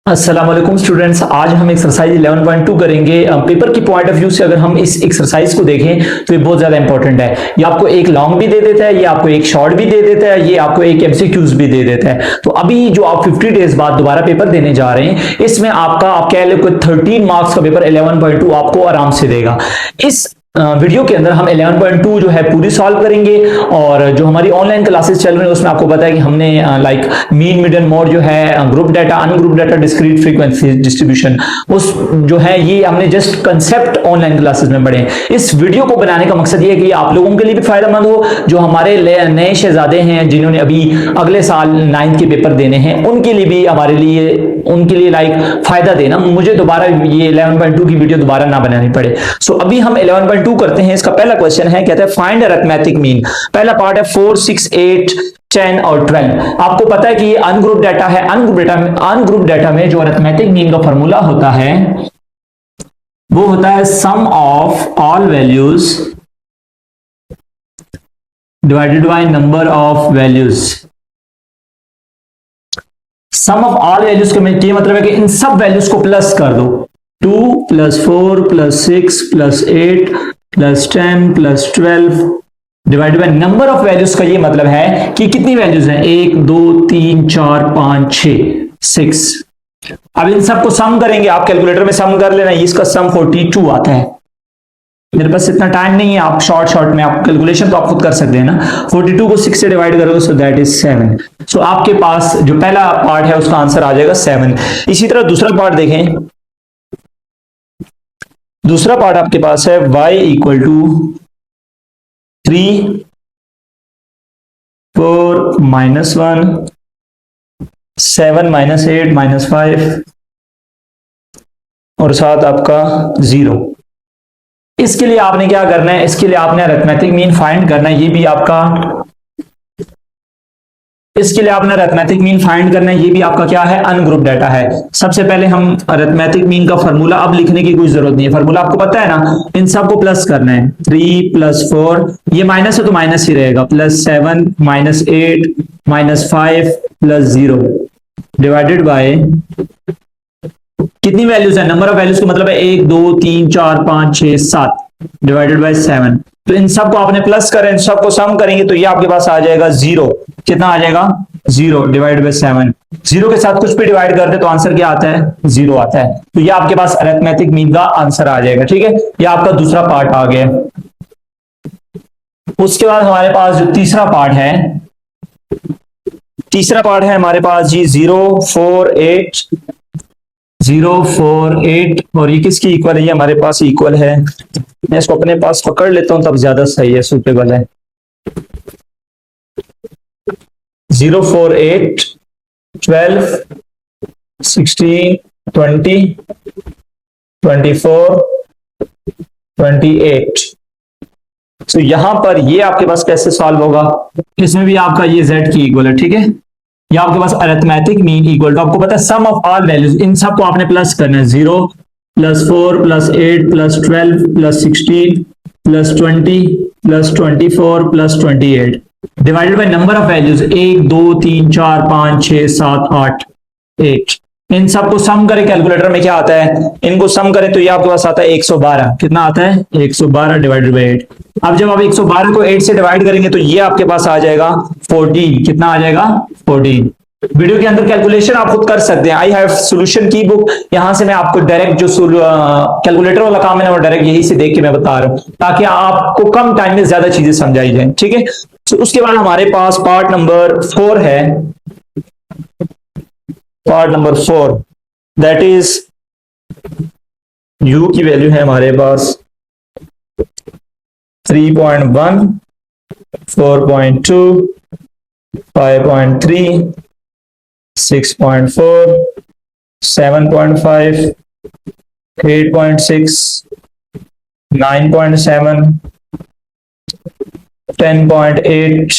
अस्सलाम वालेकुम स्टूडेंट्स। आज हम एक्सरसाइज 11.2 करेंगे। पेपर की पॉइंट ऑफ व्यू से अगर हम इस एक्सरसाइज को देखें तो ये बहुत ज्यादा इंपॉर्टेंट है। ये आपको एक लॉन्ग भी दे देता है, ये आपको एक शॉर्ट भी दे देता है, ये आपको एक एमसीक्यूज भी दे देता है। तो अभी जो आप 50 डेज बाद दोबारा पेपर देने जा रहे हैं, इसमें आपका आप कह लो 13 मार्क्स का पेपर 11.2 आपको आराम से देगा। इस वीडियो के अंदर हम 11.2 जो है पूरी सॉल्व करेंगे। और जो हमारी ऑनलाइन क्लासेस चल रही है उसमें आपको पता है कि हमने लाइक मीन मीडियन मोड जो है, group data, ungroup data, discrete frequency distribution, उस जो है ये हमने जस्ट कंसेप्ट ऑनलाइन क्लासेस में पढ़े। इस वीडियो को बनाने का मकसद ये है कि आप लोगों के लिए भी फायदेमंद हो, जो हमारे नए शहजादे हैं जिन्होंने अभी अगले साल 9th के पेपर देने हैं, उनके लिए भी हमारे लिए उनके लिए लाइक फायदा देना, मुझे दोबारा ये 11.2 की वीडियो दोबारा ना बनानी पड़े। सो अभी हम 11.2 करते हैं। इसका पहला क्वेश्चन है, कहते हैं फाइंड अरिथमेटिक मीन। पहला पार्ट है 4, 6, 8, 10 और 12। आपको पता है कि ये अनग्रुप डाटा है। अनग्रुप डाटा में जो अरिथमेटिक मीन का फॉर्मूला होता है वो होता है sum of all values divided by number of values. Sum of all values का ये मतलब है कि इन सब वैल्यूज को प्लस कर दो। 2 + 4 + 6 + 8 + 10 + 12 divided by number of values का ये मतलब है कि कितनी वैल्यूज हैं, 1 2 3 4 5 6 6। अब इन सबको सम करेंगे, आप कैलकुलेटर में सम कर लेना। इसका सम 42 आता है। मेरे पास इतना टाइम नहीं है, आप शॉर्ट में आप कैलकुलेशन तो आप खुद कर सकते हैं ना। 42 को 6 से डिवाइड करोगे सो दैट इज 7। सो आपके पास जो पहला पार्ट है उसका आंसर आ जाएगा 7। इसी तरह दूसरा पार्ट देखें। दूसरा पार्ट आपके पास है y = 3 4 -1 7 -8 -5 और साथ आपका 0। इसके लिए आपने क्या करना है, इसके लिए आपने अरिथमेटिक मीन फाइंड करना है। ये भी आपका इसके लिए आपने अरिथमेटिक मीन फाइंड करना है। ये भी आपका क्या है, अनग्रुप डाटा है। सबसे पहले हम अरिथमेटिक मीन का फार्मूला अब लिखने की कोई जरूरत नहीं है, फार्मूला आपको पता है ना। इन सबको प्लस करना है। 3 + 4, ये माइनस है तो माइनस ही रहेगा, +7 -8 -5 + 0 डिवाइडेड बाय कितनी वैल्यूज है, नंबर ऑफ वैल्यूज का मतलब है 1 2 3 4 5 6 7 डिवाइडेड बाय 7। तो इन सबको आपने प्लस करें, इन सबको सम करेंगे तो ये आपके पास आ जाएगा 0। कितना आ जाएगा, 0 डिवाइड बाय 7। 0 के साथ कुछ भी डिवाइड करते तो आंसर क्या आता है, 0 आता है। तो ये आपके पास अरिथमेटिक मीन का आंसर आ जाएगा। ठीक है, ये आपका दूसरा पार्ट आ गया। उसके बाद हमारे पास जो तीसरा पार्ट है हमारे पास जी 0 4 8 0 4 8 और ये किसकी इक्वल है, ये हमारे पास इक्वल है। मैं इसको अपने पास पकड़ लेता हूं तब ज्यादा सही है, सूटेबल है। 0 4 8 12 16 20 24 28। तो यहां पर ये आपके पास कैसे सॉल्व होगा, इसमें भी आपका ये z की इक्वल है। ठीक है, ये आपके पास अरिथमेटिक मीन इक्वल टू, आपको पता है सम ऑफ ऑल वैल्यूज, इन सबको आपने प्लस करना है। 0 + 4 + 8 + 12 + 16 + 20 + 24 + 28 divided by number of values 1 2 3 4 5 6 7 8 8। इन सबको सम करें, कैलकुलेटर में क्या आता है, इनको सम करें तो ये आपके पास आता है 112। कितना आता है, 112 डिवाइडेड बाय 8। अब जब आप 112 को 8 से डिवाइड करेंगे तो ये आपके पास आ जाएगा 14। कितना आ जाएगा, 14। वीडियो के अंदर कैलकुलेशन आप खुद कर सकते हैं। आई हैव सॉल्यूशन की बुक, यहां से मैं आपको डायरेक्ट जो कैलकुलेटर वाला काम है ना वो डायरेक्ट यही से देख के मैं बता रहा हूं, ताकि आपको कम टाइम में ज्यादा चीजें समझाई जाए। ठीक है, तो उसके बाद हमारे पास पार्ट नंबर 4 है। Part number 4 that is u की वैल्यू है हमारे पास 3.1 4.2 5.3 6.4 7.5 8.6 9.7 10.8।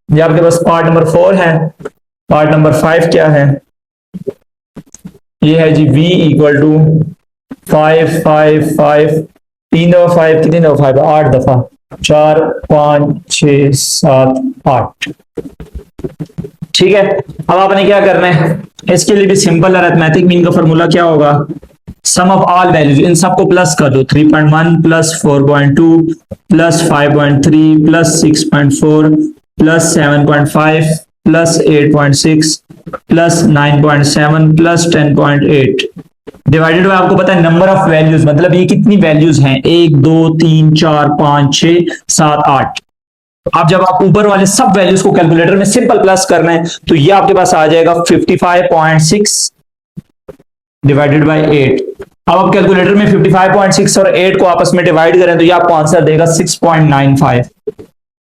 ये आपके पास पार्ट नंबर 4 है। पार्ट नंबर 5 क्या है, ये है जी v = 5 5 5 3 दफा 5 कितनी दफा 5 8 दफा 4 5 6 7 8। ठीक है, अब आपने क्या करना है, इसके लिए भी सिंपल अरिथमेटिक मीन का फॉर्मूला क्या होगा, सम ऑफ ऑल वैल्यूज, इन सबको प्लस कर दो, 3.1 plus 4.2 plus 5.3 plus 6.4 plus 7.5 plus 8.6 plus 9.7 plus 10.8 divided by, आपको पता है नंबर ऑफ वैल्यूज, मतलब ये कितनी वैल्यूज हैं, 1 2 3 4 5 6 7 8। आप जब आप ऊपर वाले सब वैल्यूज को कैलकुलेटर में सिंपल प्लस करना है तो ये आपके पास आ जाएगा 55.6 डिवाइडेड बाय 8। अब आप कैलकुलेटर में 55.6 और 8 को आपस में डिवाइड करें तो ये आपको आंसर देगा 6.95।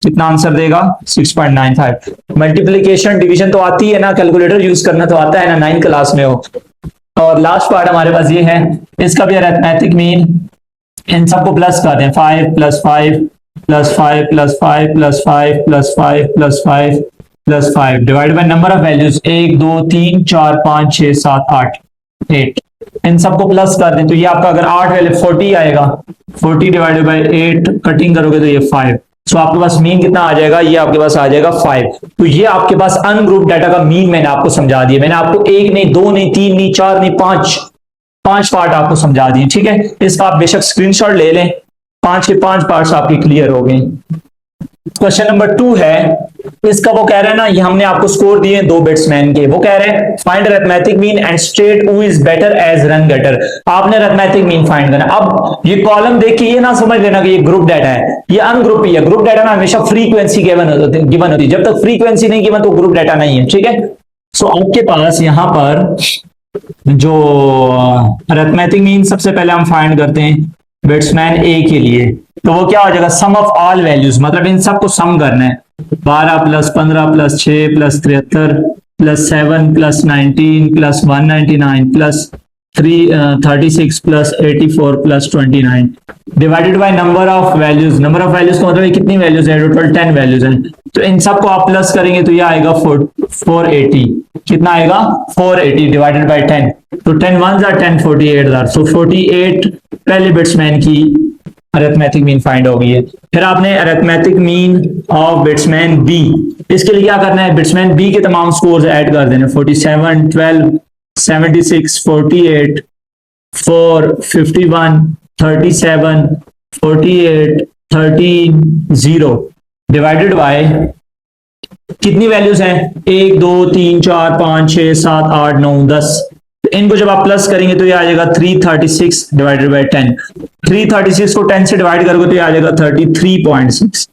कितना आंसर देगा, 6.95। मल्टीप्लीकेशन डिवीजन तो आती है ना, कैलकुलेटर यूज करना तो आता है ना, 9 क्लास में हो। और लास्ट पार्ट हमारे पास ये है, इसका भी अरिथमेटिक मीन, इन सबको प्लस कर दें, 5 plus 5 plus 5 plus 5 plus 5 plus 5 plus 5 plus 5 divide by number of values 1 2 3 4 5 6 7 8 8, इन सबको प्लस कर दें तो ये आपका अगर 8 वैल्यू 40 आएगा, 40 डिवाइडेड बाय 8 कटिंग करोगे तो ये 5। सो आपके पास मीन कितना आ जाएगा, ये आपके पास आ जाएगा 5। तो ये आपके पास अनग्रुप डाटा का मीन मैंने आपको समझा दिया, मैंने आपको 1 नहीं 2 नहीं 3 नहीं 4 नहीं 5 पार्ट आपको समझा दिए। ठीक है, इसका आप बेशक स्क्रीनशॉट ले लें, 5 के 5 पार्ट्स आपके क्लियर हो गए। क्वेश्चन नंबर 2 है, इसका वो कह रहे हैं ना, ये हमने आपको स्कोर दिए 2 बैट्समैन के, वो कह रहे हैं find arithmetic mean and state who is better as run getter. आपने अरिथमेटिक मीन फाइंड करना। अब ये कॉलम देख के ये ना समझ लेना कि ये ग्रुप डाटा है, ये अनग्रुप ही है। ग्रुप डाटा ना हमेशा फ्रीक्वेंसी गिवन होती है, जब तक फ्रीक्वेंसी नहीं गिवन तो ग्रुप डाटा नहीं है। ठीक है, सो आपके पास यहां पर जो अरिथमेटिक मीन सबसे पहले हम फाइंड करते हैं बैट्समैन ए के लिए, तो वो क्या हो जाएगा, सम ऑफ ऑल वैल्यूज, मतलब इन सबको सम करना है। 12 plus 15 plus 6 plus 73 plus 7 plus 19 plus 199 plus 36 plus 84 plus 29 divided by number of values. Number of values का मतलब कितनी वैल्यूज है, टोटल 10 वैल्यूज हैं, तो इन सबको आप प्लस करेंगे तो ये आएगा 480। कितना आएगा, 480 डिवाइडेड बाय 10, तो 10 1 10 48, सो 48 पहले बैट्समैन की अरिथमेटिक मीन फाइंड हो गई है। फिर आपने arithmetic mean of batsman B, इसके लिए क्या करना है, बैट्समैन बी के तमाम स्कोर्स ऐड कर देने, 47 12 76 48 4 51 37 48 13 0 डिवाइडेड बाय कितनी वैल्यूज हैं, 1 2 3 4 5 6 7 8 9 10। इनको जब आप प्लस करेंगे तो ये आ जाएगा 336 डिवाइडेड बाय 10। 336 को 10 से डिवाइड करोगे तो ये आ जाएगा 33.6।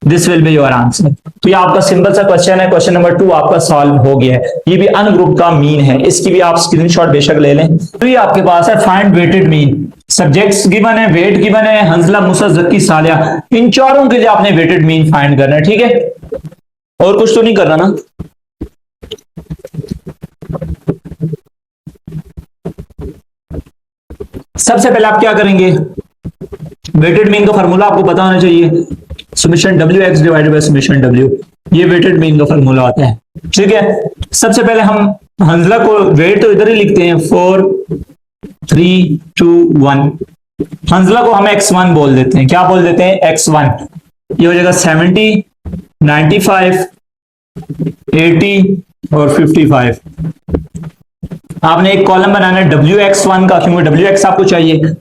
This will be your answer. तो ये आपका सिंपल सा क्वेश्चन है, क्वेश्चन नंबर 2 आपका सॉल्व हो गया है। ये भी अनग्रुप का मीन है, इसकी भी आप स्क्रीनशॉट बेशक ले लें। तो ये आपके पास है find weighted mean, subjects given है, वेट गिवन है, हंसला मूसा जक्की सालिया, इन चारों के लिए आपने वेटेड मीन फाइंड करना है। ठीक है, और कुछ तो नहीं करना ना। सबसे पहले आप क्या करेंगे, वेटेड मीन का फार्मूला आपको पता होना चाहिए, summation WX divided by summation W, ये वेटेड मीन का फार्मूला आता है। ठीक है, सबसे पहले हम हंसला को वेट तो इधर ही लिखते हैं, 4 3 2 1। हंसला को हम X1 बोल देते हैं, क्या बोल देते हैं, X1। ये हो जाएगा 70 95 80 और 55। आपने एक कॉलम बनाना है WX1 का, क्योंकि WX आपको चाहिए।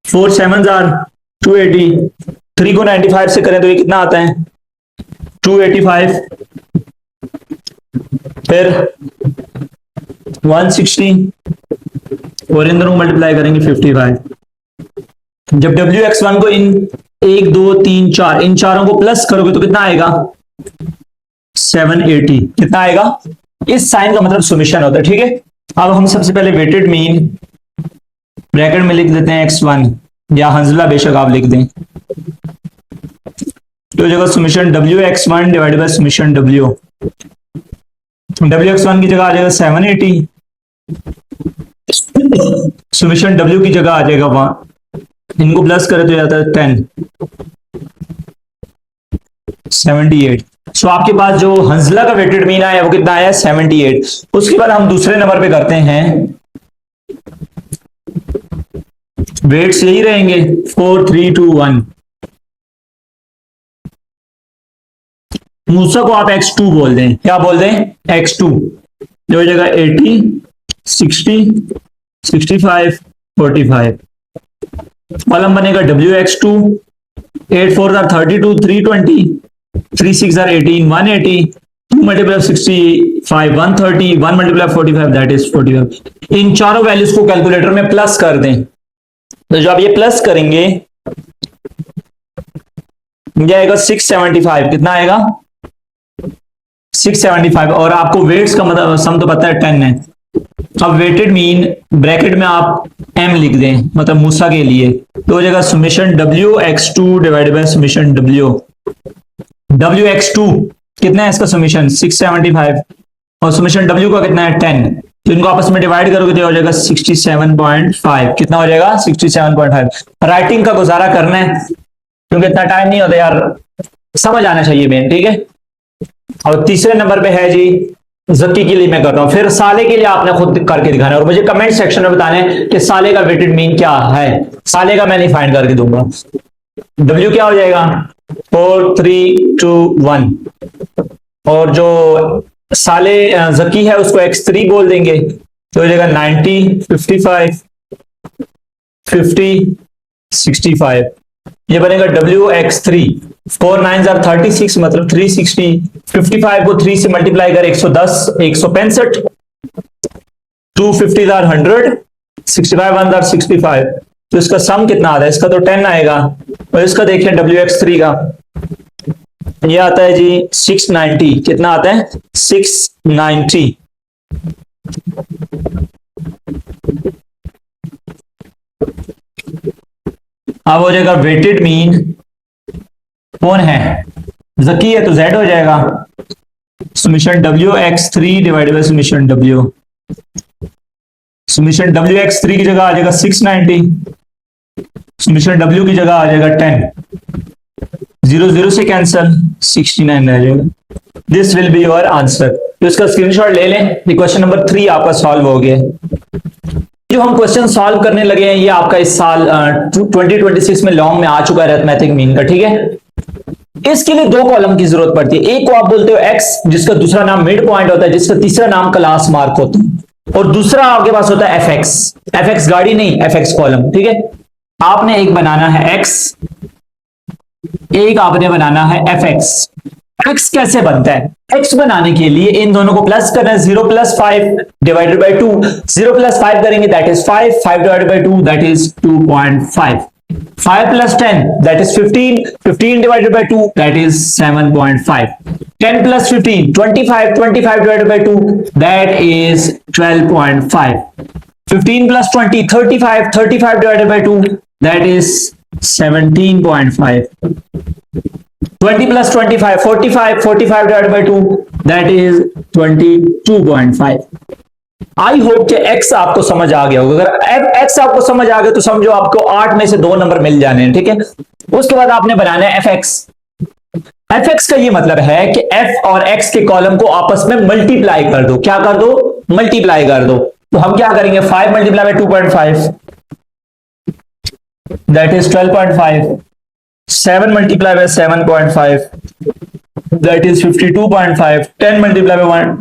4 7 280, 3 को 95 से करें तो ये कितना आता है, 285, फिर 160 और इन दोनों मल्टीप्लाई करेंगे 55। जब WX1 को इन 1 2 3 4 इन चारों को प्लस करोगे तो कितना आएगा, 780। कितना आएगा, इस साइन का मतलब समेशन होता है। ठीक है, अब हम सबसे पहले वेटेड मीन ब्रैकेट में लिख देते हैं X1, या हंसला बेशक आप लिख दें, तो जगह summation WX1 divided by summation W। WX1 की जगह आ जाएगा 780, समेशन W की जगह आ जाएगा 1, इनको प्लस करें तो जाता है 10 78। सो आपके पास जो हंसला का वेटेड मीन आया वो कितना आया, 78। उसके बाद हम दूसरे नंबर पे करते हैं, वेट्स यही रहेंगे 4 3 2 1। मूसा को आप x2 बोल दें, क्या बोल दें, x2, जो हो जाएगा 80, 60, 65, 45। कॉलम बनेगा wx2, 8 4 are 32, 320, 3 6 are 18, 180, 2 multiply 65, 130, 1 multiply 45, that is 45। इन चारों वैल्यूज को कैलकुलेटर में प्लस कर दें, तो जब ये प्लस करेंगे ये आएगा 675। कितना आएगा, 675। और आपको वेट्स का मतलब सम तो पता है 10 है। अब वेटेड मीन ब्रैकेट में आप m लिख दें, मतलब मूसा के लिए, तो हो जाएगा summation wx2 divided by summation wx2 कितना है इसका समेशन 675 और समेशन w का कितना है 10, तो इनको आपस में डिवाइड करोगे तो हो जाएगा 67.5। कितना हो जाएगा 67.5। राइटिंग का गुजारा करना है क्योंकि इतना टाइम नहीं होता यार, समझ आना चाहिए मेन, ठीक है। और तीसरे नंबर पे है जी ज़की के लिए मैं कर रहा हूं, फिर साले के लिए आपने खुद करके दिखाना है और मुझे कमेंट सेक्शन में बताना है कि साले का वेटेड मीन क्या है। साले का मैं नहीं फाइंड करके दूंगा। W क्या हो जाएगा 4 3 2 1 और जो साले ज़की है उसको x3 बोल देंगे, तो हो जाएगा 90 55 50 65। ये बनेगा wx3, 4 9 are 36 मतलब 360, 55 को 3 से मल्टीप्लाई कर 110 165, 2 50 are 100, 65 1 are 65। तो इसका सम कितना आता है, इसका तो 10 आएगा और इसका देखिए wx3 का ये आता है जी 690। कितना आता है 690। अब हो जाएगा वेटेड मीन कौन है, ज़की है तो z हो जाएगा summation wx3 divided by summation w। Summation wx3 की जगह आ जाएगा 690, समेशन w की जगह आ जाएगा 10, 0 0 से कैंसल 69 रह जाएगा। This will be your answer. तो इसका स्क्रीनशॉट ले लें। क्वेश्चन नंबर 3 आपका सॉल्व हो गया। जो हम क्वेश्चन सॉल्व करने लगे हैं ये आपका इस साल 2026 में लॉन्ग में आ चुका है अरिथमेटिक मीन का, ठीक है। इसके लिए दो कॉलम की जरूरत पड़ती है, एक को आप बोलते हो x जिसका दूसरा नाम मिड पॉइंट होता है, जिसका तीसरा नाम क्लास मार्क होता है, और दूसरा आपके पास होता है fx गाड़ी नहीं fx कॉलम, ठीक है। आपने एक बनाना है x, एक आपने बनाना है fx। x कैसे बनता है, x बनाने के लिए इन दोनों को प्लस करना है, 0 + 5 डिवाइडेड बाय 2, 0 + 5 करेंगे that is 5, 5 divided by 2 that is 2.5, 5 + 10 that is 15, 15 divided by 2 that is 7.5, 10 + 15 25, 25 divided by 2 that is 12.5, 15 + 20 35, 35 divided by 2 that is 17.5, 20 + 25 45, 45 divided by 2 that is 22.5। I hope कि x आपको समझ आ गया होगा। अगर x आपको समझ आ गया तो समझो आपको 8 में से 2 नंबर मिल जाने हैं, ठीक है। उसके बाद आपने बनाना है fx। fx का ये मतलब है कि f और x के कॉलम को आपस में मल्टीप्लाई कर दो। क्या कर दो, मल्टीप्लाई कर दो। तो हम क्या करेंगे 5 × 2.5 that is 12.5, 7 × 7.5 that is 52.5, 10 ×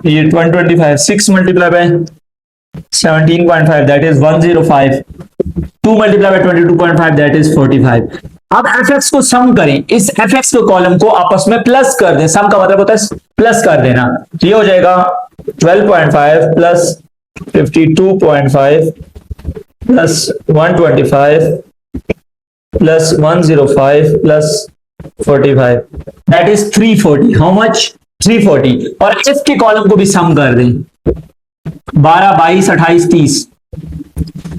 125, 6 × 17.5 that is 105, 2 × 22.5 that is 45। अब fx को सम करें, इस fx के कॉलम को आपस में प्लस कर दें। सम का मतलब होता है प्लस कर देना। ये हो जाएगा 12.5 plus 52.5 plus 125 plus 105 plus 45 that is 340। how much 340। और f के कॉलम को भी सम कर दें 12 22 28 30।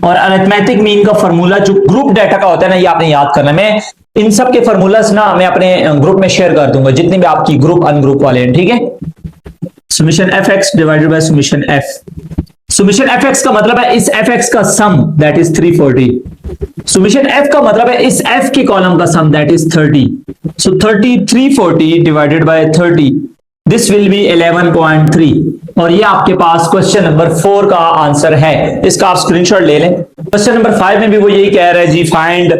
और अरिथमेटिक मीन का फार्मूला जो ग्रुप डाटा का होता है ना, ये आपने याद करना। मैं इन सब के फार्मूलास ना मैं अपने ग्रुप में शेयर कर दूंगा, जितने भी आपकी ग्रुप अनग्रुप वाले हैं, ठीक है। Summation fx divided by summation f। Summation fx का मतलब है इस fx का sum that is 340। Summation f का मतलब है इस f के कॉलम का sum that is 30। So 340 divided by 30 this will be 11.3। और ये आपके पास क्वेश्चन नंबर 4 का आंसर है। इसका आप स्क्रीनशॉट ले लें। क्वेश्चन नंबर 5 में भी वो यही कह रहा है जी, find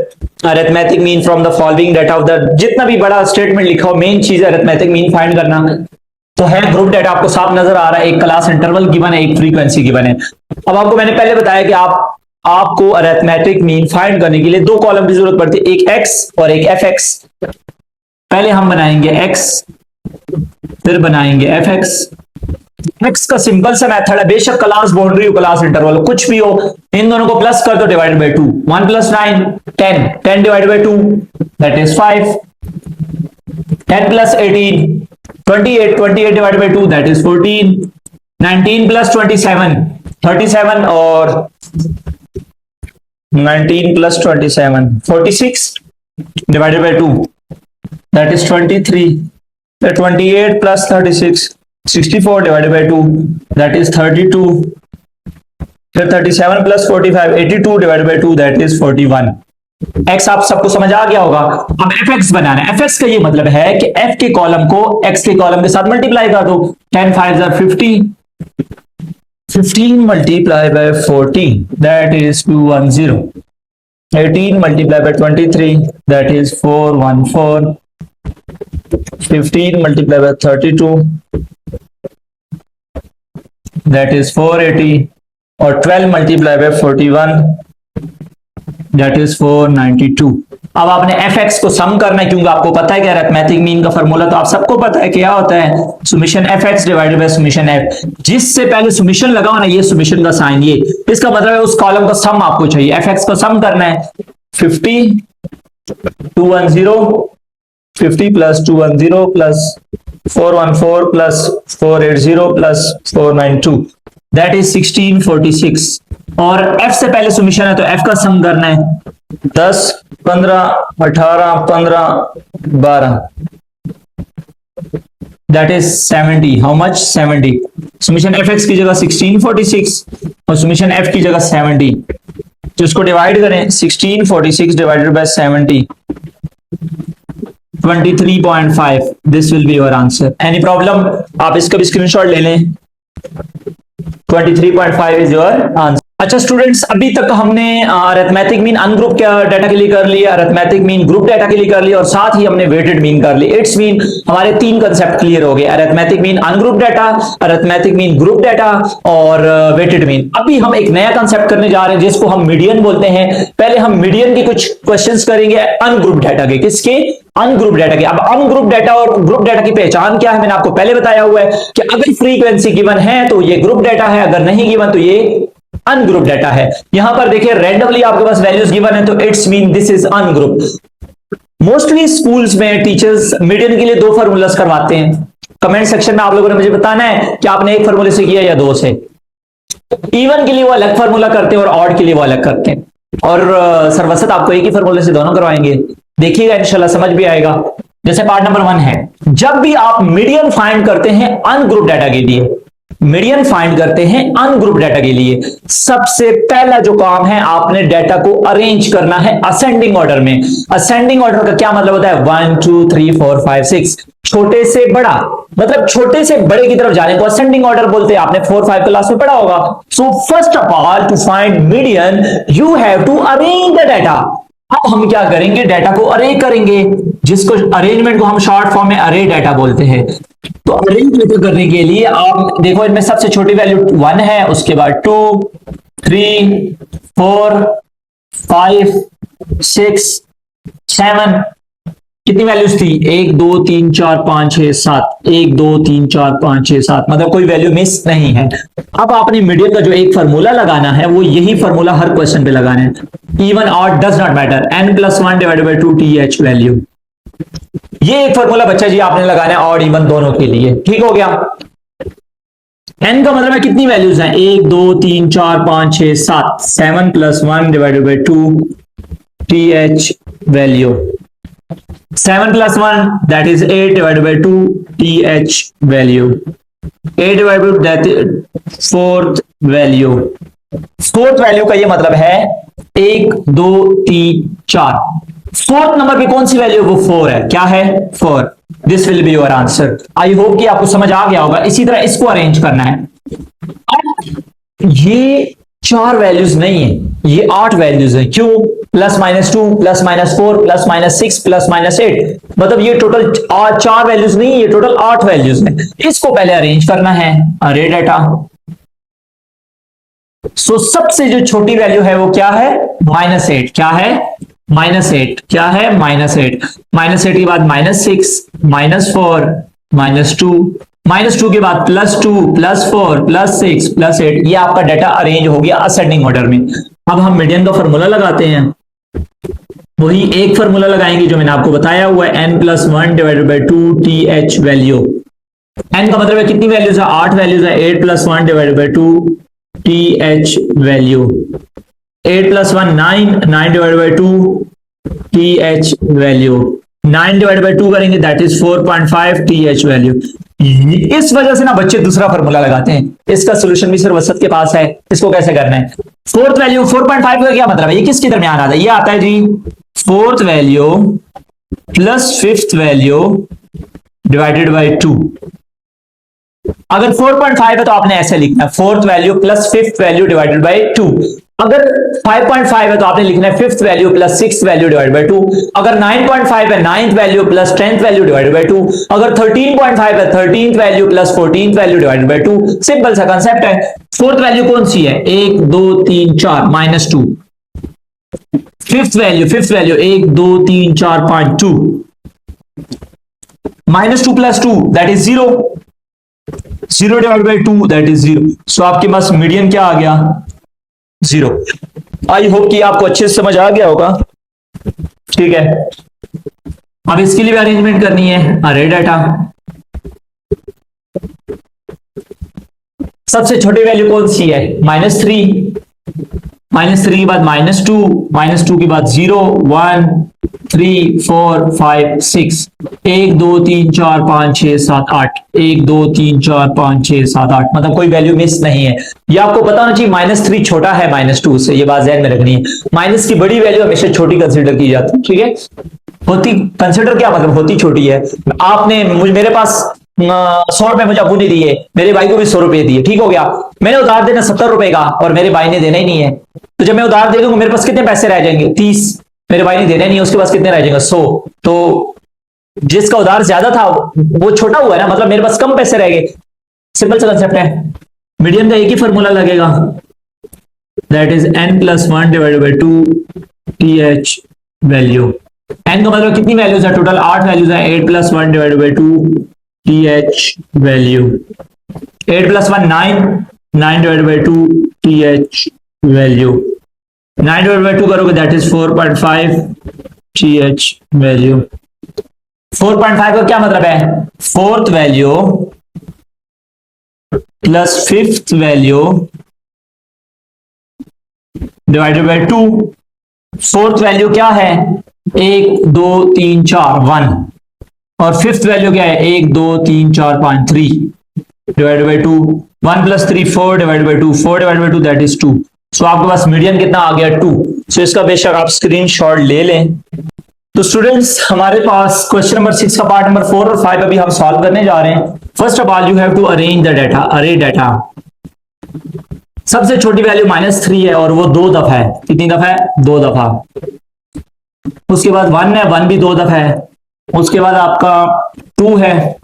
arithmetic mean from the following data of the, जितना भी बड़ा स्टेटमेंट लिखा हो, मेन चीज है अरिथमेटिक मीन फाइंड करना। तो है ग्रुप डाटा, आपको साफ नजर आ रहा है, एक क्लास इंटरवल गिवन है, एक फ्रीक्वेंसी गिवन है। अब आपको मैंने पहले बताया कि आपको अरिथमेटिक मीन फाइंड करने के लिए दो कॉलम की जरूरत पड़ती है, एक एक्स और एक एफ एक्स। पहले हम बनाएंगे एक्स, फिर बनाएंगे एफ एक्स। एक्स का सिंपल सा मेथड है, बेशक क्लास बाउंड्री हो, क्लास इंटरवल हो, कुछ भी हो, इन दोनों को प्लस कर दो, divided by 2। 1 + 9 10, 10 divided by 2 that is 5। 10 + 18 28, 28 divided by 2 that is 14। 19 + 27 37, और 19 + 27 46 divided by 2 that is 23। 28 + 36 64 divided by 2 that is 32। फिर 37 + 45 82 divided by 2 that is 41। X आप सबको समझ आ गया होगा। अब एफ एक्स बनाना है। एफ एक्स का ये मतलब है कि एफ के कॉलम को एक्स के कॉलम के साथ मल्टीप्लाई कर दो। 10 5 = 50, 15 multiplied by 14 that is 210, 18 multiplied by 23 that is 414, 15 multiplied by 32 that is 480, और 12 multiplied by 41 that is 492। अब आपने एफ एक्स को सम करना है, क्योंकि आपको पता है कि अरिथमेटिक मीन का फॉर्मूला तो आप सबको पता है क्या होता है, summation F x divided by summation F. जिससे पहले सुमेशन लगाओ ना, ये सुमेशन का साइन, ये इसका मतलब है उस कॉलम का सम आपको चाहिए। एफ एक्स को सम करना है, 50 210 50 + 210 + 414 + 480 + 492 दैट इज 1646। और f से पहले सुमेशन है तो f का सम करना है, 10 15 18 15 12 that is 70। How much? 70। Summation F x की जगह 1646 और सुमेशन f की जगह 70, तो इसको डिवाइड करें, 1646 divided by 70 23.5। This will be your answer. Any problem? आप इसका भी स्क्रीनशॉट ले लें। 23.5 इज योर आंसर। अच्छा स्टूडेंट्स, अभी तक हमने अरिथमेटिक मीन अनग्रुप डाटा के लिए कर लिया, अरिथमेटिक मीन ग्रुप डाटा के लिए कर लिया, और साथ ही हमने वेटेड मीन कर ली। इट्स मीन हमारे तीन कंसेप्ट क्लियर हो गए, arithmetic mean ungroup data, arithmetic mean group data और वेटेड मीन। अभी हम एक नया कंसेप्ट करने जा रहे हैं जिसको हम मीडियन बोलते हैं। पहले हम मीडियन के कुछ क्वेश्चंस करेंगे अनग्रुप डाटा के। किसके? अनग्रुप डाटा के। अब अनग्रुप डाटा और ग्रुप डाटा की पहचान क्या है, मैंने आपको पहले बताया हुआ है कि अगर फ्रीक्वेंसी गिवन है तो ये ग्रुप डाटा है, अगर नहीं गिवन तो ये अनग्रुप डाटा है। यहां पर देखिए रैंडमली आपके पास वैल्यूज गिवन है तो it's mean this is ungroup. Mostly schools में टीचर्स मीडियन के लिए दो फार्मूलास करवाते हैं। कमेंट सेक्शन में आप लोगों ने मुझे बताना है कि आपने एक फार्मूले से किया या दो से। इवन के लिए वो अलग फार्मूला करते हैं और ऑड के लिए वो अलग करते हैं, और सर्वसत आपको एक ही फार्मूले से दोनों करवाएंगे। देखिएगा इंशाल्लाह समझ भी आएगा। जैसे पार्ट नंबर 1 है, जब भी आप मीडियन फाइंड करते हैं अनग्रुप डाटा के लिए, मीडियन फाइंड करते हैं अनग्रुप डाटा के लिए, सबसे पहला जो काम है आपने डाटा को अरेंज करना है असेंडिंग ऑर्डर में। असेंडिंग ऑर्डर का क्या मतलब होता है? 1 2 3 4 5 6, छोटे से बड़ा, मतलब छोटे से बड़े की तरफ जाने को असेंडिंग ऑर्डर बोलते हैं। आपने 4 5 क्लास में पढ़ा होगा। So first of all to find median you have to arrange the data. अब हम क्या करेंगे? डाटा को अरे करेंगे, जिसको अरेंजमेंट को हम शॉर्ट फॉर्म में अरे डाटा बोलते हैं। तो अरेंज डाटा करने के लिए आप देखो, इनमें सबसे छोटी वैल्यू 1 है, उसके बाद 2 3 4 5 6 7, कितनी वैल्यूज थी? 1 2 3 4 5 6 7, 1 2 3 4 5 6 7, मतलब कोई वैल्यू मिस नहीं है। अब आपने मीडियन का जो एक फार्मूला लगाना है वो यही फार्मूला हर क्वेश्चन पे लगाना है। Even odd does not matter, n+1 divided by 2 th value. ये एक फार्मूला बच्चा जी आपने लगाना है ऑड इवन दोनों के लिए। ठीक हो गया? n का मतलब है कितनी वैल्यूज हैं? 1 2 3 4 5 6 7, 7+1 divided by 2 th value. 7+1 that is 8 divided by 2 th value, 8 divided by that fourth value। Fourth value का ये मतलब है 1 2 3 4। फोर्थ नंबर पे कौन सी वैल्यू? वो 4 है। क्या है? 4। This will be your answer. I hope कि आपको समझ आ गया होगा। इसी तरह इसको अरेंज करना है। अब ये 4 वैल्यूज नहीं है, ये 8 वैल्यूज है। क्यों? Plus minus 2 plus minus 4 plus minus 6 plus minus 8, मतलब ये टोटल 4 वैल्यूज नहीं, ये टोटल 8 वैल्यूज है। इसको पहले अरेंज करना है अरे डाटा। सो सबसे जो छोटी वैल्यू है वो क्या है, -8। क्या है, -8। क्या है, -8। -8 के बाद -6 -4 -2 -2 के बाद +2 +4 +6 +8। ये आपका डाटा अरेंज हो गया असेंडिंग ऑर्डर में। अब हम मीडियन का फॉर्मूला लगाते हैं, वही एक फॉर्मूला लगाएंगे जो मैंने आपको बताया हुआ है, n+1 / 2 TH वैल्यू। n का मतलब है कितनी वैल्यूज है, 8 वैल्यूज है। 8 + 1 / 2 TH वैल्यू। 8 + 1 9, 9 / 2 TH value. 9 / 2 करेंगे दैट इज 4.5 TH वैल्यू। इस वजह से ना बच्चे दूसरा फॉर्मूला लगाते हैं, इसका सोल्यूशन भी सिर्फ वसत के पास है। इसको कैसे करना है, फोर्थ वैल्यू 4.5 का क्या मतलब है, ये किसके दरमियान आता है, ये आता है जी fourth value plus fifth value divided by 2। अगर 4.5 है तो आपने ऐसे लिखना है, fourth value plus fifth value divided by 2। अगर 5.5 है तो आपने लिखना है fifth value plus sixth value divided by 2। अगर 9.5 है ninth value plus 10th value divided by 2। अगर 13.5 है 13th value plus 14th value divided by 2। Simple सा कांसेप्ट है। फोर्थ वैल्यू कौन सी है, 1 2 3 4 -2। Fifth value 1 2 3 4 5 2 -2 + 2 that is 0। 0 divided by 2 that is 0। सो आपके पास median क्या आ गया, 0। आई होप कि आपको अच्छे से समझ आ गया होगा, ठीक है। अब इसके लिए भी अरेंजमेंट करनी है अरे डाटा। सबसे छोटी वैल्यू कौन सी है, -3। -3 के बाद -2, -2 के बाद 0 1 3 4 5 6 1 2 3 4 5 6 7 8 1 2 3 4 5 6 7 8, मतलब कोई वैल्यू मिस नहीं है। ये आपको पता होना चाहिए, -3 छोटा है -2 से, ये बात ध्यान में रखनी है। माइनस की बड़ी वैल्यू हमेशा छोटी कंसिडर की जाती है, ठीक है। होती कंसिडर क्या मतलब, होती छोटी है। आपने मेरे पास 100 रुपए मुझे अबू ने दिए, मेरे भाई को भी 100 रुपए दिए, ठीक हो गया। मैंने उधार देना 70 रुपए का और मेरे भाई ने देना ही नहीं है, तो जब मैं उधार दे दूंगा मेरे पास कितने पैसे रह जाएंगे, 30। मेरे भाई ने देना नहीं है, उसके पास कितने रह जाएंगे, 100। तो जिसका उधार ज्यादा था वो छोटा हुआ है ना, मतलब मेरे पास कम पैसे रह गए। सिंपल सा कंसेप्ट है। मीडियन का एक ही फॉर्मूला लगेगा, that is n+1 / 2 TH value. n का मतलब कितनी वैल्यूज है, टोटल 8 वैल्यूज है। 8 + 1 / 2 TH वैल्यू। 8 + 1 9, 9 / 2 TH value. 9 / 2 करोगे दैट इज 4.5 TH वैल्यू। 4.5 का क्या मतलब है, fourth value plus fifth value divided by 2। Fourth value क्या है, 1 2 3 4 1, और फिफ्थ वैल्यू क्या है, 1 2 3 4 5 3 divided by 2। 1 + 3 4 divided by 2, 4 divided by 2 that is 2। सो आपके पास मीडियन कितना आ गया, 2। सो इसका बेशक आप स्क्रीनशॉट ले लें। तो स्टूडेंट्स हमारे पास क्वेश्चन नंबर 6 का पार्ट नंबर 4 और 5 अभी हम सॉल्व करने जा रहे हैं। First of all you have to arrange the data, अरे डाटा। सबसे छोटी वैल्यू -3 है और वो 2 दफा है, कितनी दफा है, 2 दफा। उसके बाद 1 है, 1 भी 2 दफा है। उसके बाद आपका 2 है,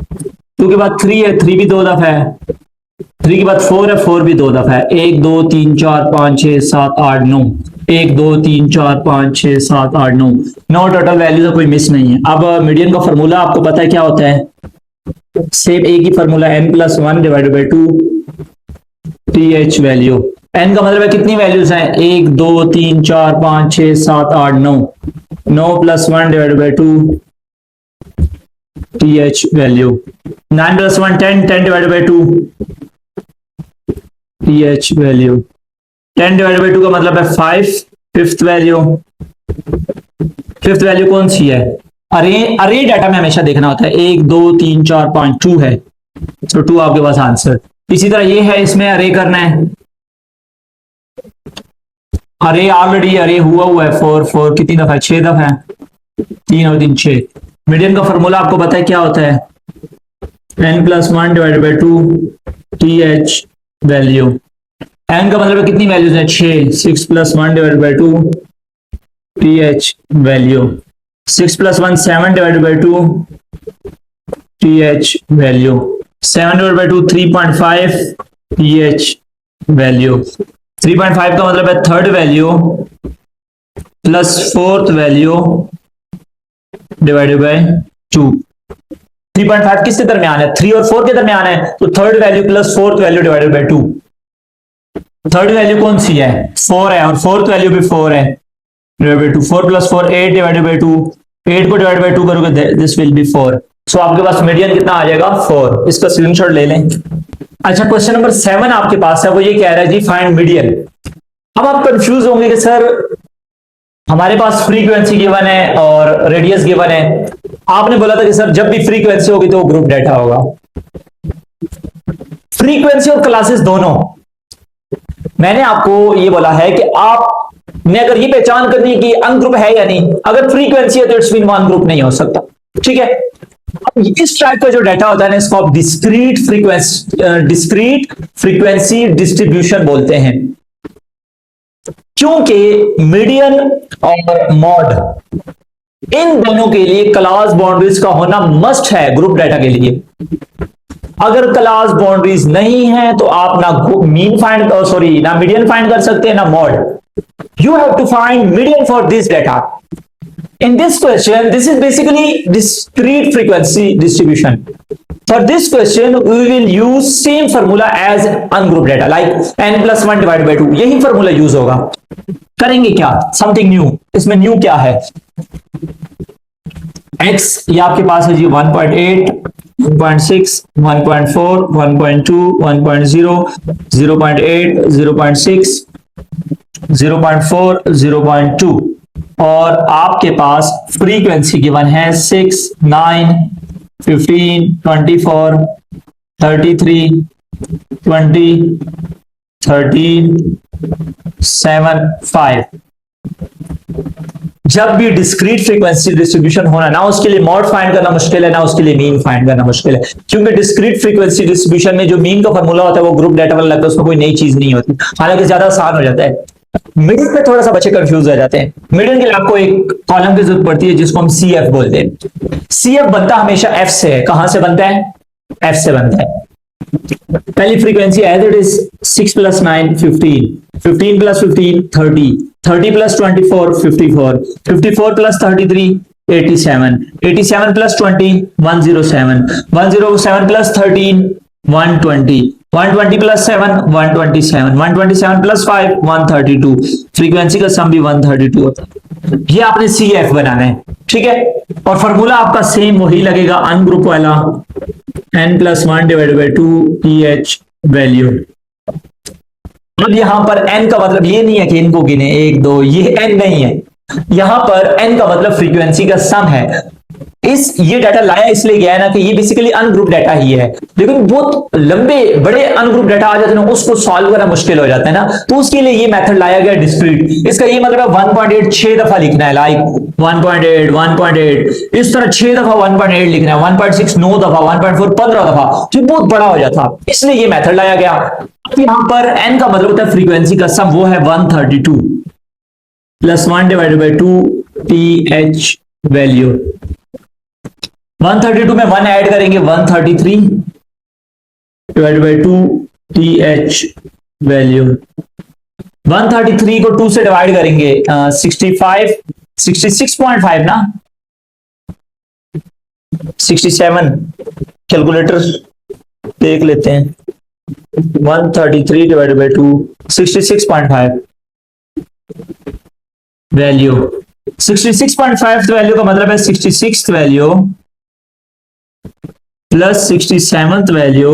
2 के बाद 3 है, 3 भी 2 दफा है। 3 के बाद 4 है, 4 भी 2 दफा है। 1 2 3 4 5 6 7 8 9, 1 2 3 4 5 6 7 8 9, 9 टोटल वैल्यू कोई मिस नहीं है। अब मीडियन का फॉर्मूला आपको पता है क्या होता है, सेम एक ही formula, n+1 / 2 TH value. n का मतलब है कितनी वैल्यूज हैं, 1 2 3 4 5 6 7 8 9, 9 + 1 / 2 TH वैल्यू। 9 + 1 10, 10 / 2 TH value. 10 / 2 का मतलब है 5। फिफ्थ वैल्यू, फिफ्थ वैल्यू कौन सी है, अरे डाटा में हमेशा देखना होता है, 1 2 3 4 5 2 है, तो 2 आपके पास आंसर। इसी तरह ये है, इसमें अरे करना है, अरे ऑलरेडी अरे हुआ है 4 4 कितनी दफा है, 6 दफा है, 3 और 3 6। मीडियन का फॉर्मूला आपको पता है क्या होता है, n+1 / 2 TH वैल्यू। n का मतलब कितनी वैल्यूज है, 6। 6 + 1 / 2 TH value 6 + 1 7 divided by 2 TH value 7 divided by 2 3.5 TH value 3.5 का मतलब है third value plus fourth value divided by 2। 3.5 किसके दरमियान है? 3 और 4 के दरमियान है, तो third value plus fourth value divided by 2। Third value कौन सी है? 4 है, और फोर्थ वैल्यू भी 4 है, डिवाइडेड बाई 2। 4 + 4 8 divided by 2। 8 को डिवाइड बाई 2 करोगे दिस विल बी 4। सो आपके पास मीडियन कितना आ जाएगा? 4। इसका स्क्रीनशॉट ले लें। अच्छा, क्वेश्चन नंबर 7 आपके पास है, वो ये कह रहा है जी फाइंड मीडियन। अब आप कंफ्यूज होंगे कि सर हमारे पास फ्रीक्वेंसी गिवन है और रेडियस गिवन है, आपने बोला था कि सर जब भी फ्रीक्वेंसी होगी तो वो ग्रुप डेटा होगा। फ्रीक्वेंसी और क्लासेस दोनों, मैंने आपको ये बोला है कि आपने अगर ये पहचान करनी है कि अनग्रुप है या नहीं, अगर फ्रीक्वेंसी है तो इट्स मीन वो अनग्रुप नहीं हो सकता। ठीक है, अब इस टाइप का जो डाटा होता है ना, इसको आप डिस्क्रीट फ्रीक्वेंसी डिस्ट्रीब्यूशन बोलते हैं, क्योंकि मीडियन और मॉड इन दोनों के लिए क्लास बाउंड्रीज का होना मस्ट है ग्रुप डाटा के लिए। अगर क्लास बाउंड्रीज नहीं है तो आप ना मीन फाइंड ना मीडियन फाइंड कर सकते हैं ना mode. You have to find median for this data. In this question, this is basically discrete frequency distribution. For this question, we will use same formula as ungrouped data, like n + 1 divided by 2. यही formula use होगा। करेंगे क्या? Something new. इसमें new क्या है? x ये आपके पास है जी 1.8, 1.6, 1.4, 1.2, 1.0, 0.8, 0.6, 0.4, 0.2 और आपके पास फ्रीक्वेंसी गिवन है 6, 9, 15, 24, 33, 20, 13, 7, 5। जब भी डिस्क्रीट फ्रीक्वेंसी डिस्ट्रीब्यूशन होना ना, उसके लिए मॉड फाइंड करना मुश्किल है ना उसके लिए मीन फाइंड करना मुश्किल है, क्योंकि डिस्क्रीट फ्रीक्वेंसी डिस्ट्रीब्यूशन में जो मीन का फॉर्मूला होता है वो ग्रुप डाटा वाला लगता है, उसमें कोई नई चीज नहीं होती, हालांकि ज्यादा आसान हो जाता है। मिडिल पे थोड़ा सा बच्चे कंफ्यूज हो जाते हैं। मिडिल के लिए आपको एक कॉलम की जरूरत पड़ती है जिसको हम CF बोलते हैं। CF बनता हमेशा F से है। कहां से बनता है? F से बनता है। पहली frequency as it is 6 + 9 15, 15 + 15 30, 30 + 24 54, 54 + 33 87, 87 + 20 107, 107 + 13 120, 120 + 7 127, 127 + 5 132। Frequency का सम भी 132 होता है। ये आपने CF बनाना है, ठीक है, और फॉर्मूला आपका सेम वही लगेगा अनग्रुप वाला, n + 1 divided by 2 TH value. अब यहां पर n का मतलब ये नहीं है कि इनको गिने 1 2, ये n नहीं है, यहां पर n का मतलब फ्रीक्वेंसी का सम है। ये डाटा लाया इसलिए गया है ना कि ये बेसिकली अनग्रुप डाटा ही है, लेकिन बहुत लंबे बड़े अनग्रुप डाटा आ जाते हैं ना, उसको सॉल्व करना मुश्किल हो जाता है ना, तो उसके लिए ये मेथड लाया गया डिस्क्रीट। इसका ये मतलब है 1.8 6 दफा लिखना है, लाइक 1.8 1.8 इस तरह 6 दफा 1.8 लिखना है, 1.6 9 दफा, 1.4 15 दफा, जो बहुत बड़ा हो जाता, इसलिए ये मेथड लाया गया। यहां पर n का मतलब होता है फ्रीक्वेंसी का सम, वो है 132 + 1 डिवाइडेड बाई 2 TH वैल्यू। 132 में 1 ऐड करेंगे 133 डिवाइडेड बाई 2 TH वैल्यू। 133 को 2 से डिवाइड करेंगे 65 66.5 ना 67, कैलकुलेटर देख लेते हैं। 133 डिवाइडेड बाई 2 66.5 वैल्यू। 66.5 वैल्यू का मतलब है 66th value plus 67th value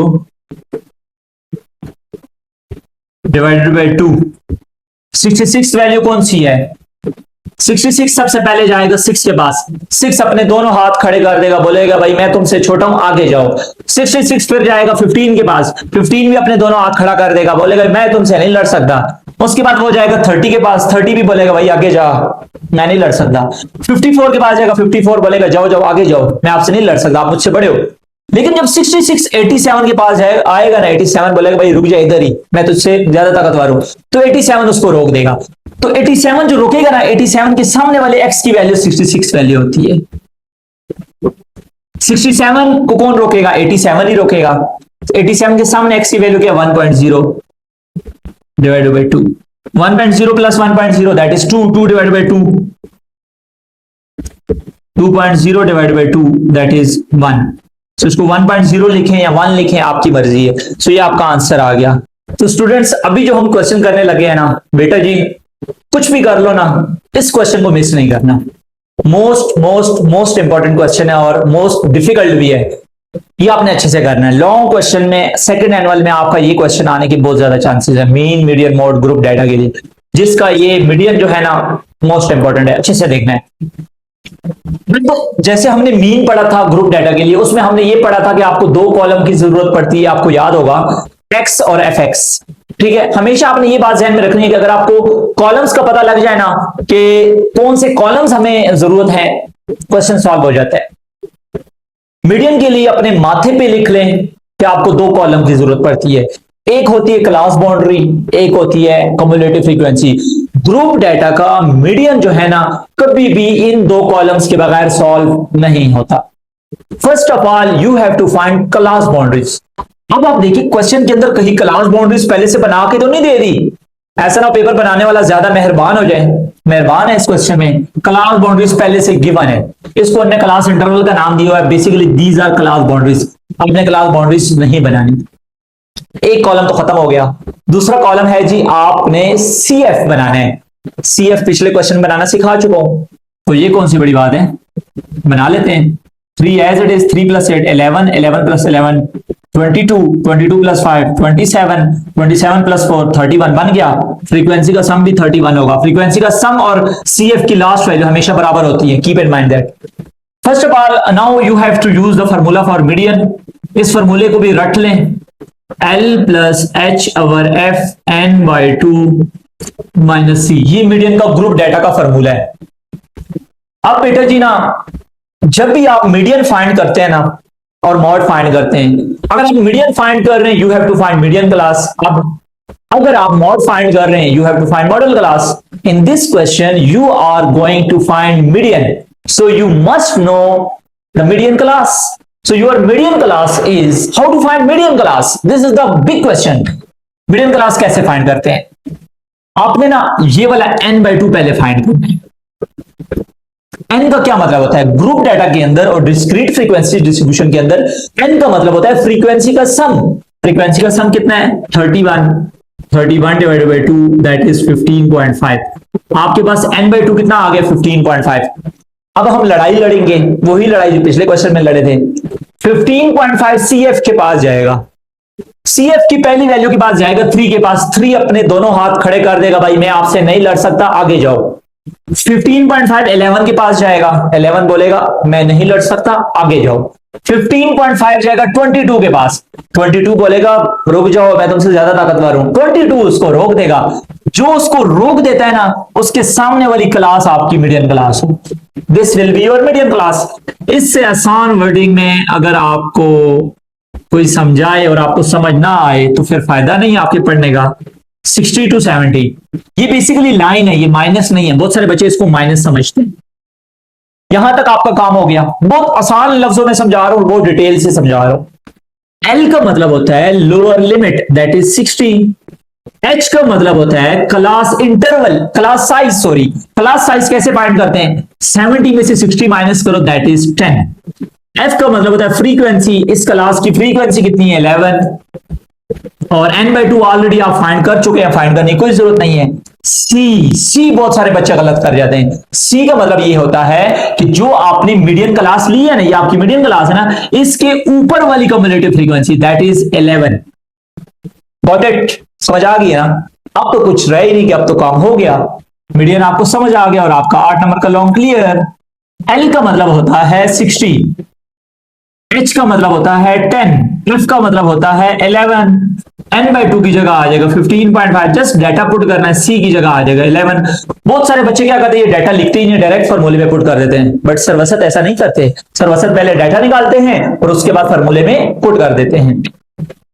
divided by 2। 66th value कौन सी है? 66 सबसे पहले जाएगा 6 के पास, 6 अपने दोनों हाथ खड़े कर देगा, बोलेगा भाई मैं तुमसे छोटा हूं आगे जाओ। 66 फिर जाएगा 15 के पास, 15 भी अपने दोनों हाथ खड़ा कर देगा, बोलेगा मैं तुमसे नहीं लड़ सकता। उसके बाद वो जाएगा 30 के पास, 30 भी बोलेगा भाई आगे जा मैं नहीं लड़ सकता। 54 के पास जाएगा, 54 बोलेगा जाओ जाओ आगे जाओ मैं आपसे नहीं लड़ सकता, आप मुझसे बड़े हो। लेकिन जब 66 87 के पास आएगा ना, 87 बोलेगा भाई रुक जा इधर ही मैं तुझसे ज्यादा ताकतवर हूं, तो 87 उसको रोक देगा। तो 87 जो रुकेगा ना, 87 के सामने वाले x की वैल्यू 66 वैल्यू होती है। 67 को कौन रोकेगा? 87 ही रोकेगा। 87 के सामने x की वैल्यू क्या? 1.0 divided by 2। 1.0 plus 1.0 that is 2। 2 divided by 2, 2.0 divided by 2 that is 1। सो इसको 1.0 लिखें या 1 लिखें, आपकी मर्जी है। सो ये आपका आंसर आ गया। तो स्टूडेंट्स, अभी जो हम क्वेश्चन करने लगे हैं ना बेटा जी, कुछ भी कर लो ना, इस क्वेश्चन को मिस नहीं करना। मोस्ट इंपॉर्टेंट क्वेश्चन है और मोस्ट डिफिकल्ट भी है। ये आपने अच्छे से करना है। लॉन्ग क्वेश्चन में सेकंड एनुअल में आपका ये क्वेश्चन आने के बहुत ज्यादा चांसेस है, mean, median, mode, group data के लिए, जिसका ये मीडियन जो है ना मोस्ट इंपॉर्टेंट है, अच्छे से देखना है। जैसे हमने मीन पढ़ा था ग्रुप डाटा के लिए, उसमें हमने ये पढ़ा था कि आपको 2 कॉलम की जरूरत पड़ती है, आपको याद होगा, एक्स और एफ एक्स। ठीक है, हमेशा आपने ये बात ध्यान में रखनी है कि अगर आपको कॉलम्स का पता लग जाए ना कि कौन से कॉलम्स हमें जरूरत है, क्वेश्चन सॉल्व हो जाता है। मीडियन के लिए अपने माथे पे लिख लें कि आपको 2 कॉलम की जरूरत पड़ती है। एक होती है क्लास बाउंड्री, एक होती है कम्युलेटिव फ्रीक्वेंसी। ग्रुप डाटा का मीडियन जो है ना कभी भी इन 2 कॉलम्स के बगैर सॉल्व नहीं होता। First of all you have to find class boundaries. अब आप देखिए क्वेश्चन के अंदर कहीं क्लास बाउंड्रीज पहले से बना के तो नहीं दे दी, ऐसा ना पेपर बनाने वाला ज्यादा मेहरबान हो जाए। मेहरबान है इस क्वेश्चन में, क्लास बाउंड्रीज पहले से गिवन है। इसको हमने क्लास इंटरवल का नाम दिया है। Basically these are class boundaries. हमने क्लास बाउंड्रीज नहीं बनानी। एक कॉलम तो खत्म हो गया। दूसरा कॉलम है जी, आपने CF बनाना है। CF पिछले क्वेश्चन बनाना सिखा चुका हूं, तो ये कौन सी बड़ी बात है, बना लेते हैं। 3 as it is, 3 plus 8 11, 11 plus 11 22, 22 plus 5 27, 27 plus 4 31 बन गया। फ्रीक्वेंसी का सम भी 31 होगा। फ्रीक्वेंसी का सम और CF की लास्ट वैल्यू हमेशा बराबर होती है, keep in mind that. First of all now you have to use the formula for median. इस फार्मूले को भी रट लें, L plus H over F N by 2 minus C। ये मीडियन का ग्रुप डाटा का फार्मूला है। अब बेटा जी ना, जब भी आप मीडियन फाइंड करते हैं ना और मॉड फाइंड करते हैं, अगर आप मीडियन फाइंड कर रहे हैं you have to find median class. अब अगर आप मॉड फाइंड कर रहे हैं you have to find modal class. In this question you are going to find median, so you must know the median class. So your median class is, how to find median class? This is the big question. Median class कैसे find करते हैं? आपने ना ये वाला n/2 पहले find करना है। n का क्या मतलब होता है? ग्रुप डाटा के अंदर और डिस्क्रीट फ्रीक्वेंसी डिस्ट्रीब्यूशन के अंदर n का मतलब होता है फ्रीक्वेंसी का सम। फ्रीक्वेंसी का सम कितना है? 31। 31 डिवाइडेड बाय 2 दैट इज 15.5। आपके पास n/2 कितना आ गया? 15.5। अब हम लड़ाई लड़ेंगे, वही लड़ाई जो पिछले क्वेश्चन में लड़े थे। 15.5 CF के पास जाएगा, CF की पहली वैल्यू के पास जाएगा 3 के पास। 3 अपने दोनों हाथ खड़े कर देगा, भाई मैं आपसे नहीं लड़ सकता, आगे जाओ। 15.5 11 के पास जाएगा, 11 बोलेगा मैं नहीं लड़ सकता, आगे जाओ। 15.5 जाएगा 22 के पास, 22 बोलेगा रुक जाओ मैं तुमसे ज्यादा ताकतवर हूं। 22 उसको रोक देगा। जो उसको रोक देता है ना, उसके सामने वाली क्लास आपकी मीडियन क्लास हो। This will be your median class. इससे आसान वर्डिंग में अगर आपको कोई समझाए और आपको समझ ना आए तो फिर फायदा नहीं आपके पढ़ने का। 60 to 70 ये बेसिकली लाइन है, ये माइनस नहीं है। बहुत सारे बच्चे इसको माइनस समझते हैं। यहां तक आपका काम हो गया। बहुत आसान लफ्जों में समझा रहा हूं, बहुत डिटेल से समझा रहा हूं। एल का मतलब होता है lower limit that is 60। H का मतलब होता है class interval, class size, sorry class size कैसे फाइंड करते हैं? 70 में से 60 माइनस करो दैट इज 10। एफ का मतलब होता है फ्रीक्वेंसी, इस क्लास की फ्रीक्वेंसी कितनी है? 11। और n/2 ऑलरेडी आप फाइंड कर चुके हैं, फाइंड करने की कोई जरूरत नहीं है। सी बहुत सारे बच्चे गलत कर जाते हैं। सी का मतलब ये होता है कि जो आपने मीडियन क्लास ली है ना, ये आपकी मीडियन क्लास है ना, इसके ऊपर वाली cumulative frequency that is 11। Got it? समझ आ गया ना? अब तो कुछ रह ही नहीं कि अब तो काम हो गया। मीडियन आपको समझ आ गया और आपका 8 नंबर का लॉन्ग क्लियर। एल का मतलब होता है 60, एच का मतलब होता है 10, एफ का मतलब होता है 11, n/2 की जगह आ जाएगा 15.5। जस्ट डाटा पुट करना है, सी की जगह आ जाएगा 11। बहुत सारे बच्चे क्या करते हैं, ये डाटा लिखते ही नहीं, डायरेक्ट फार्मूले में पुट कर देते हैं। बट सर्वसत ऐसा नहीं करते। सर्वसत पहले डाटा निकालते हैं और उसके बाद फार्मूले में पुट कर देते हैं।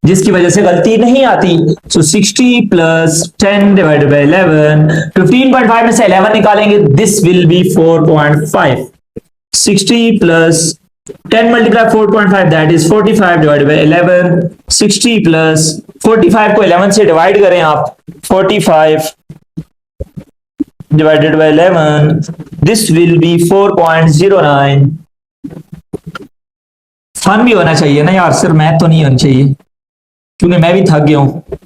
जिसकी वजह से गलती नहीं आती। सो 60 प्लस 10 डिवाइडेड बाई 11, 15.5 में से 11 निकालेंगे, this will B 4.5। 60 plus 10 multiply 4.5 that is 45 divided by 11। 60 plus 45 को 11 से डिवाइड करें आप, 45 divided by 11, this will be 4.09। Fun भी होना चाहिए ना यार, सिर्फ मैथ तो नहीं होनी चाहिए, क्योंकि मैं भी थक गया हूं।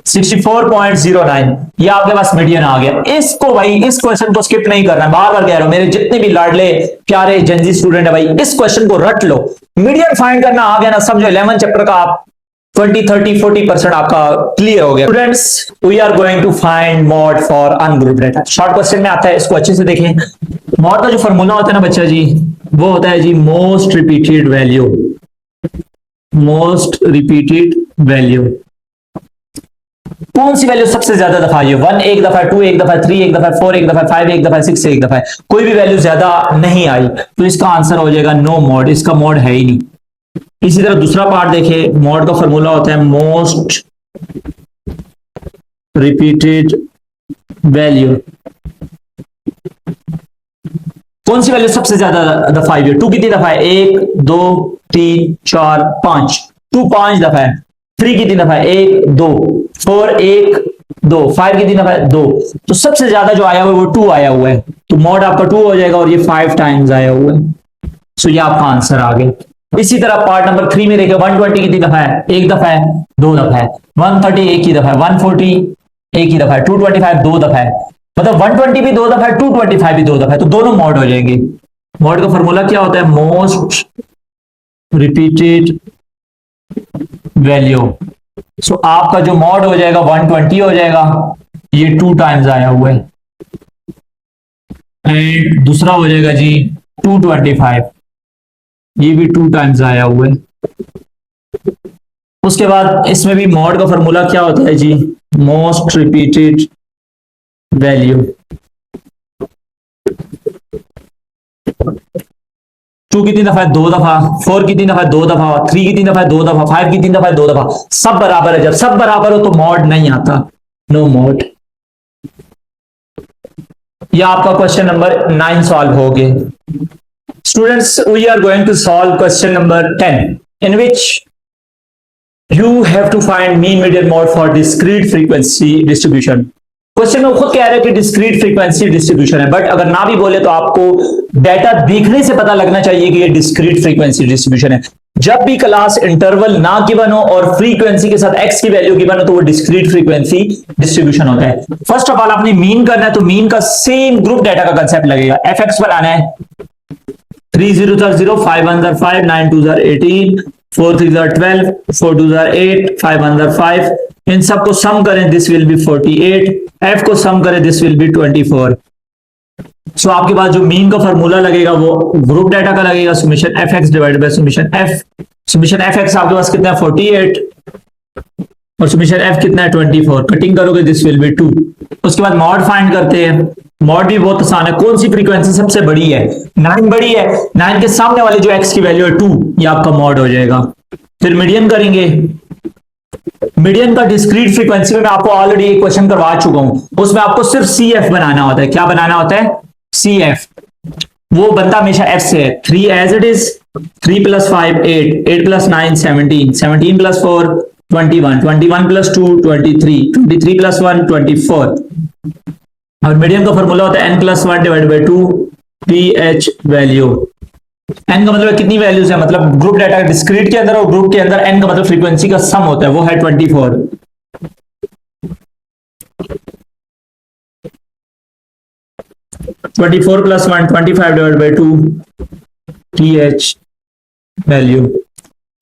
64.09 ये आपके पास मीडियन आ गया। इसको भाई, इस क्वेश्चन को स्किप नहीं करना, बार बार कह रहा हूं, मेरे जितने भी लाडले प्यारे जेनजी स्टूडेंट है भाई, इस क्वेश्चन को रट लो। मीडियन फाइंड करना आ गया ना, समझो 11 चैप्टर का आप 20, 30, 40% आपका क्लियर हो गया। Students, we are going to find mode for ungrouped data. Short question में आता है, इसको अच्छे से देखें। मॉड का जो फॉर्मूला होता है ना बच्चा जी, वो होता है जी most repeated value. Most repeated value कौन सी वैल्यू सबसे ज्यादा दफा आई है? 1 एक दफा, 2 एक दफा, 3 एक दफा, 4 एक दफा, 5 एक दफा, 6 एक दफा, कोई भी वैल्यू ज्यादा नहीं आई, तो इसका आंसर हो जाएगा नो मॉड, इसका मॉड है ही नहीं। इसी तरह दूसरा पार्ट देखिए, मॉड का फॉर्मूला होता है मोस्ट रिपीटेड वैल्यू। कौन सी वैल्यू सबसे ज्यादा दफा आई है? 2 कितनी दफा है? 1 2 3 4 5, 2 5 दफा है। 3 कितनी दफा है? 1 2, 4 1 2, 5 कितनी दफा है? 2। तो सबसे ज्यादा जो आया हुआ है वो 2 आया हुआ है, तो मॉड आपका 2 हो जाएगा, और ये 5 टाइम्स आया हुआ है। सो ये आपका आंसर आ गया। इसी तरह पार्ट नंबर 3 में देखिए, 120 कितनी दफा है? 1 दफा है, 2 दफा है। 130 एक ही दफा है, 140 एक ही दफा है, 225 2 दफा है, मतलब 120 भी 2 दफा है, 225 भी 2 दफा है, तो दोनों मॉड हो जाएंगे। मॉड का फॉर्मूला क्या होता है? Most repeated value. सो आपका जो मॉड हो जाएगा 120 हो जाएगा, ये 2 टाइम्स आया हुआ है, एंड दूसरा हो जाएगा जी 225, ये भी 2 टाइम्स आया हुआ है। उसके बाद इसमें भी मॉड का फॉर्मूला क्या होता है जी? Most repeated value. 2 कितनी दफा है? 2 दफा। 4 कितनी दफा है? 2 दफा। 3 कितनी दफा है? 2 दफा। 5 कितनी दफा है? 2 दफा। सब बराबर है, जब सब बराबर हो तो मॉड नहीं आता, नो मॉड। यह आपका क्वेश्चन नंबर 9 सॉल्व हो गए। Students, we are going to solve question number 10, in which you have to find mean, median, mode for discrete frequency distribution. Question में खुद कह रहे हैं कि डिस्क्रीट फ्रीक्वेंसी डिस्ट्रीब्यूशन है, बट अगर ना भी बोले तो आपको डाटा देखने से पता लगना चाहिए कि ये डिस्क्रीट फ्रीक्वेंसी डिस्ट्रीब्यूशन है। जब भी क्लास इंटरवल ना गिवन हो और फ्रीक्वेंसी के साथ एक्स की वैल्यू गिवन हो, तो वो डिस्क्रीट फ्रीक्वेंसी डिस्ट्रीब्यूशन होता है। फर्स्ट ऑफ ऑल आपने मीन करना है, तो मीन का सेम ग्रुप डाटा का कंसेप्ट लगेगा। एफ एक्स बनाना है, 3 0 0, 5 1 5, 9 2 18, 4 3 12, 4 2 8, 5 1 5, इन सबको सम करें, दिस विल बी 48। एफ को सम करें, दिस विल बी 24। सो आपके पास जो मीन का फॉर्मूला लगेगा वो ग्रुप डाटा का लगेगा, summation F x divided by summation F. Summation F x आपके पास कितना है? 48, और समेशन एफ कितना है? 24। कटिंग करोगे, दिस विल बी 2। उसके बाद मॉड फाइंड करते हैं। मॉड भी बहुत आसान है। कौन सी फ्रीक्वेंसी सबसे बड़ी है? 9 बड़ी है, 9 के सामने वाले जो एक्स की वैल्यू है 2, ये आपका मॉड हो जाएगा। फिर मीडियन करेंगे। मीडियन का डिस्क्रीट फ्रीक्वेंसी में मैं आपको ऑलरेडी एक क्वेश्चन करवा चुका हूं, उसमें आपको सिर्फ सी एफ बनाना होता है। क्या बनाना होता है? C F. वो बनता हमेशा एफ से है। 3 एज इट इज, 3 + 5 8, 8 + 9 17, 17 + 4 21, 21 + 2 23, 23 + 1 24। और मीडियन का फॉर्मूला होता है n + 1 / 2 pH वैल्यू। n का मतलब कितनी वैल्यूज है? मतलब ग्रुप डाटा डिस्क्रीट के अंदर और ग्रुप के अंदर n का मतलब फ्रीक्वेंसी का सम होता है, वो है 24। 24 + 1 25 / 2 pH value.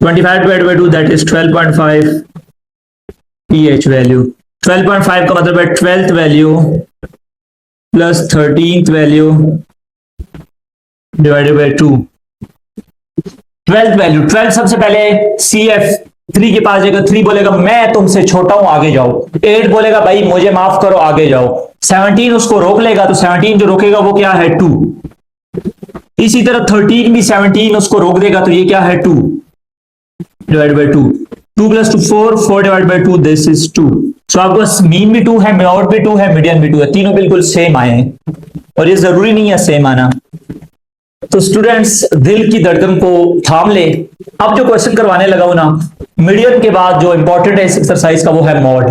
25 / 2 that is 12.5 pH value. 12.5 का मतलब है 12th value plus 13th value divided by 2। 12th value, 12 सबसे पहले CF 3 के पास जाएगा, 3 बोलेगा मैं तुमसे छोटा हूं आगे जाओ। 8 बोलेगा भाई मुझे माफ करो आगे जाओ। 17 उसको रोक लेगा, तो 17 जो रोकेगा वो क्या है? 2। इसी तरह 13 भी 17 उसको रोक देगा, तो ये क्या है? 2 divided by 2। 2 + 2 4, 4 divide by 2 this is 2। सो आपके पास मीन भी 2 है, मॉड भी 2 है, मीडियन भी 2 है, तीनों बिल्कुल सेम आए हैं और ये जरूरी नहीं है सेम आना। तो स्टूडेंट्स दिल की धड़कन को थाम ले। अब जो क्वेश्चन करवाने लगा हूं ना, मीडियन के बाद जो इंपॉर्टेंट है इस एक्सरसाइज का वो है मॉड।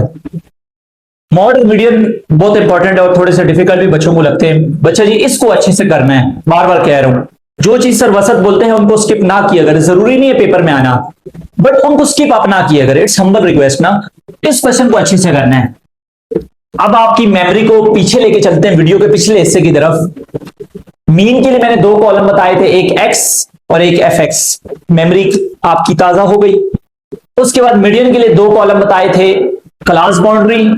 मॉड और मीडियन बहुत इंपॉर्टेंट है और थोड़े से डिफिकल्ट भी बच्चों को लगते हैं। बच्चा जी इसको अच्छे से करना है, बार बार कह रहा हूं। जो चीज सर वसत बोलते हैं उनको स्किप ना किया अगर, जरूरी नहीं है पेपर में आना, बट उनको स्किप आप ना किया अगर, इट्स हम्बल रिक्वेस्ट ना। इस क्वेश्चन को अच्छे से करना है। अब आपकी मेमोरी को पीछे लेके चलते हैं वीडियो के पिछले हिस्से की तरफ। मीन के लिए मैंने 2 कॉलम बताए थे, एक एक्स और एक एफ एक्स। मेमोरी आपकी ताजा हो गई। उसके बाद मीडियन के लिए 2 कॉलम बताए थे, class boundary,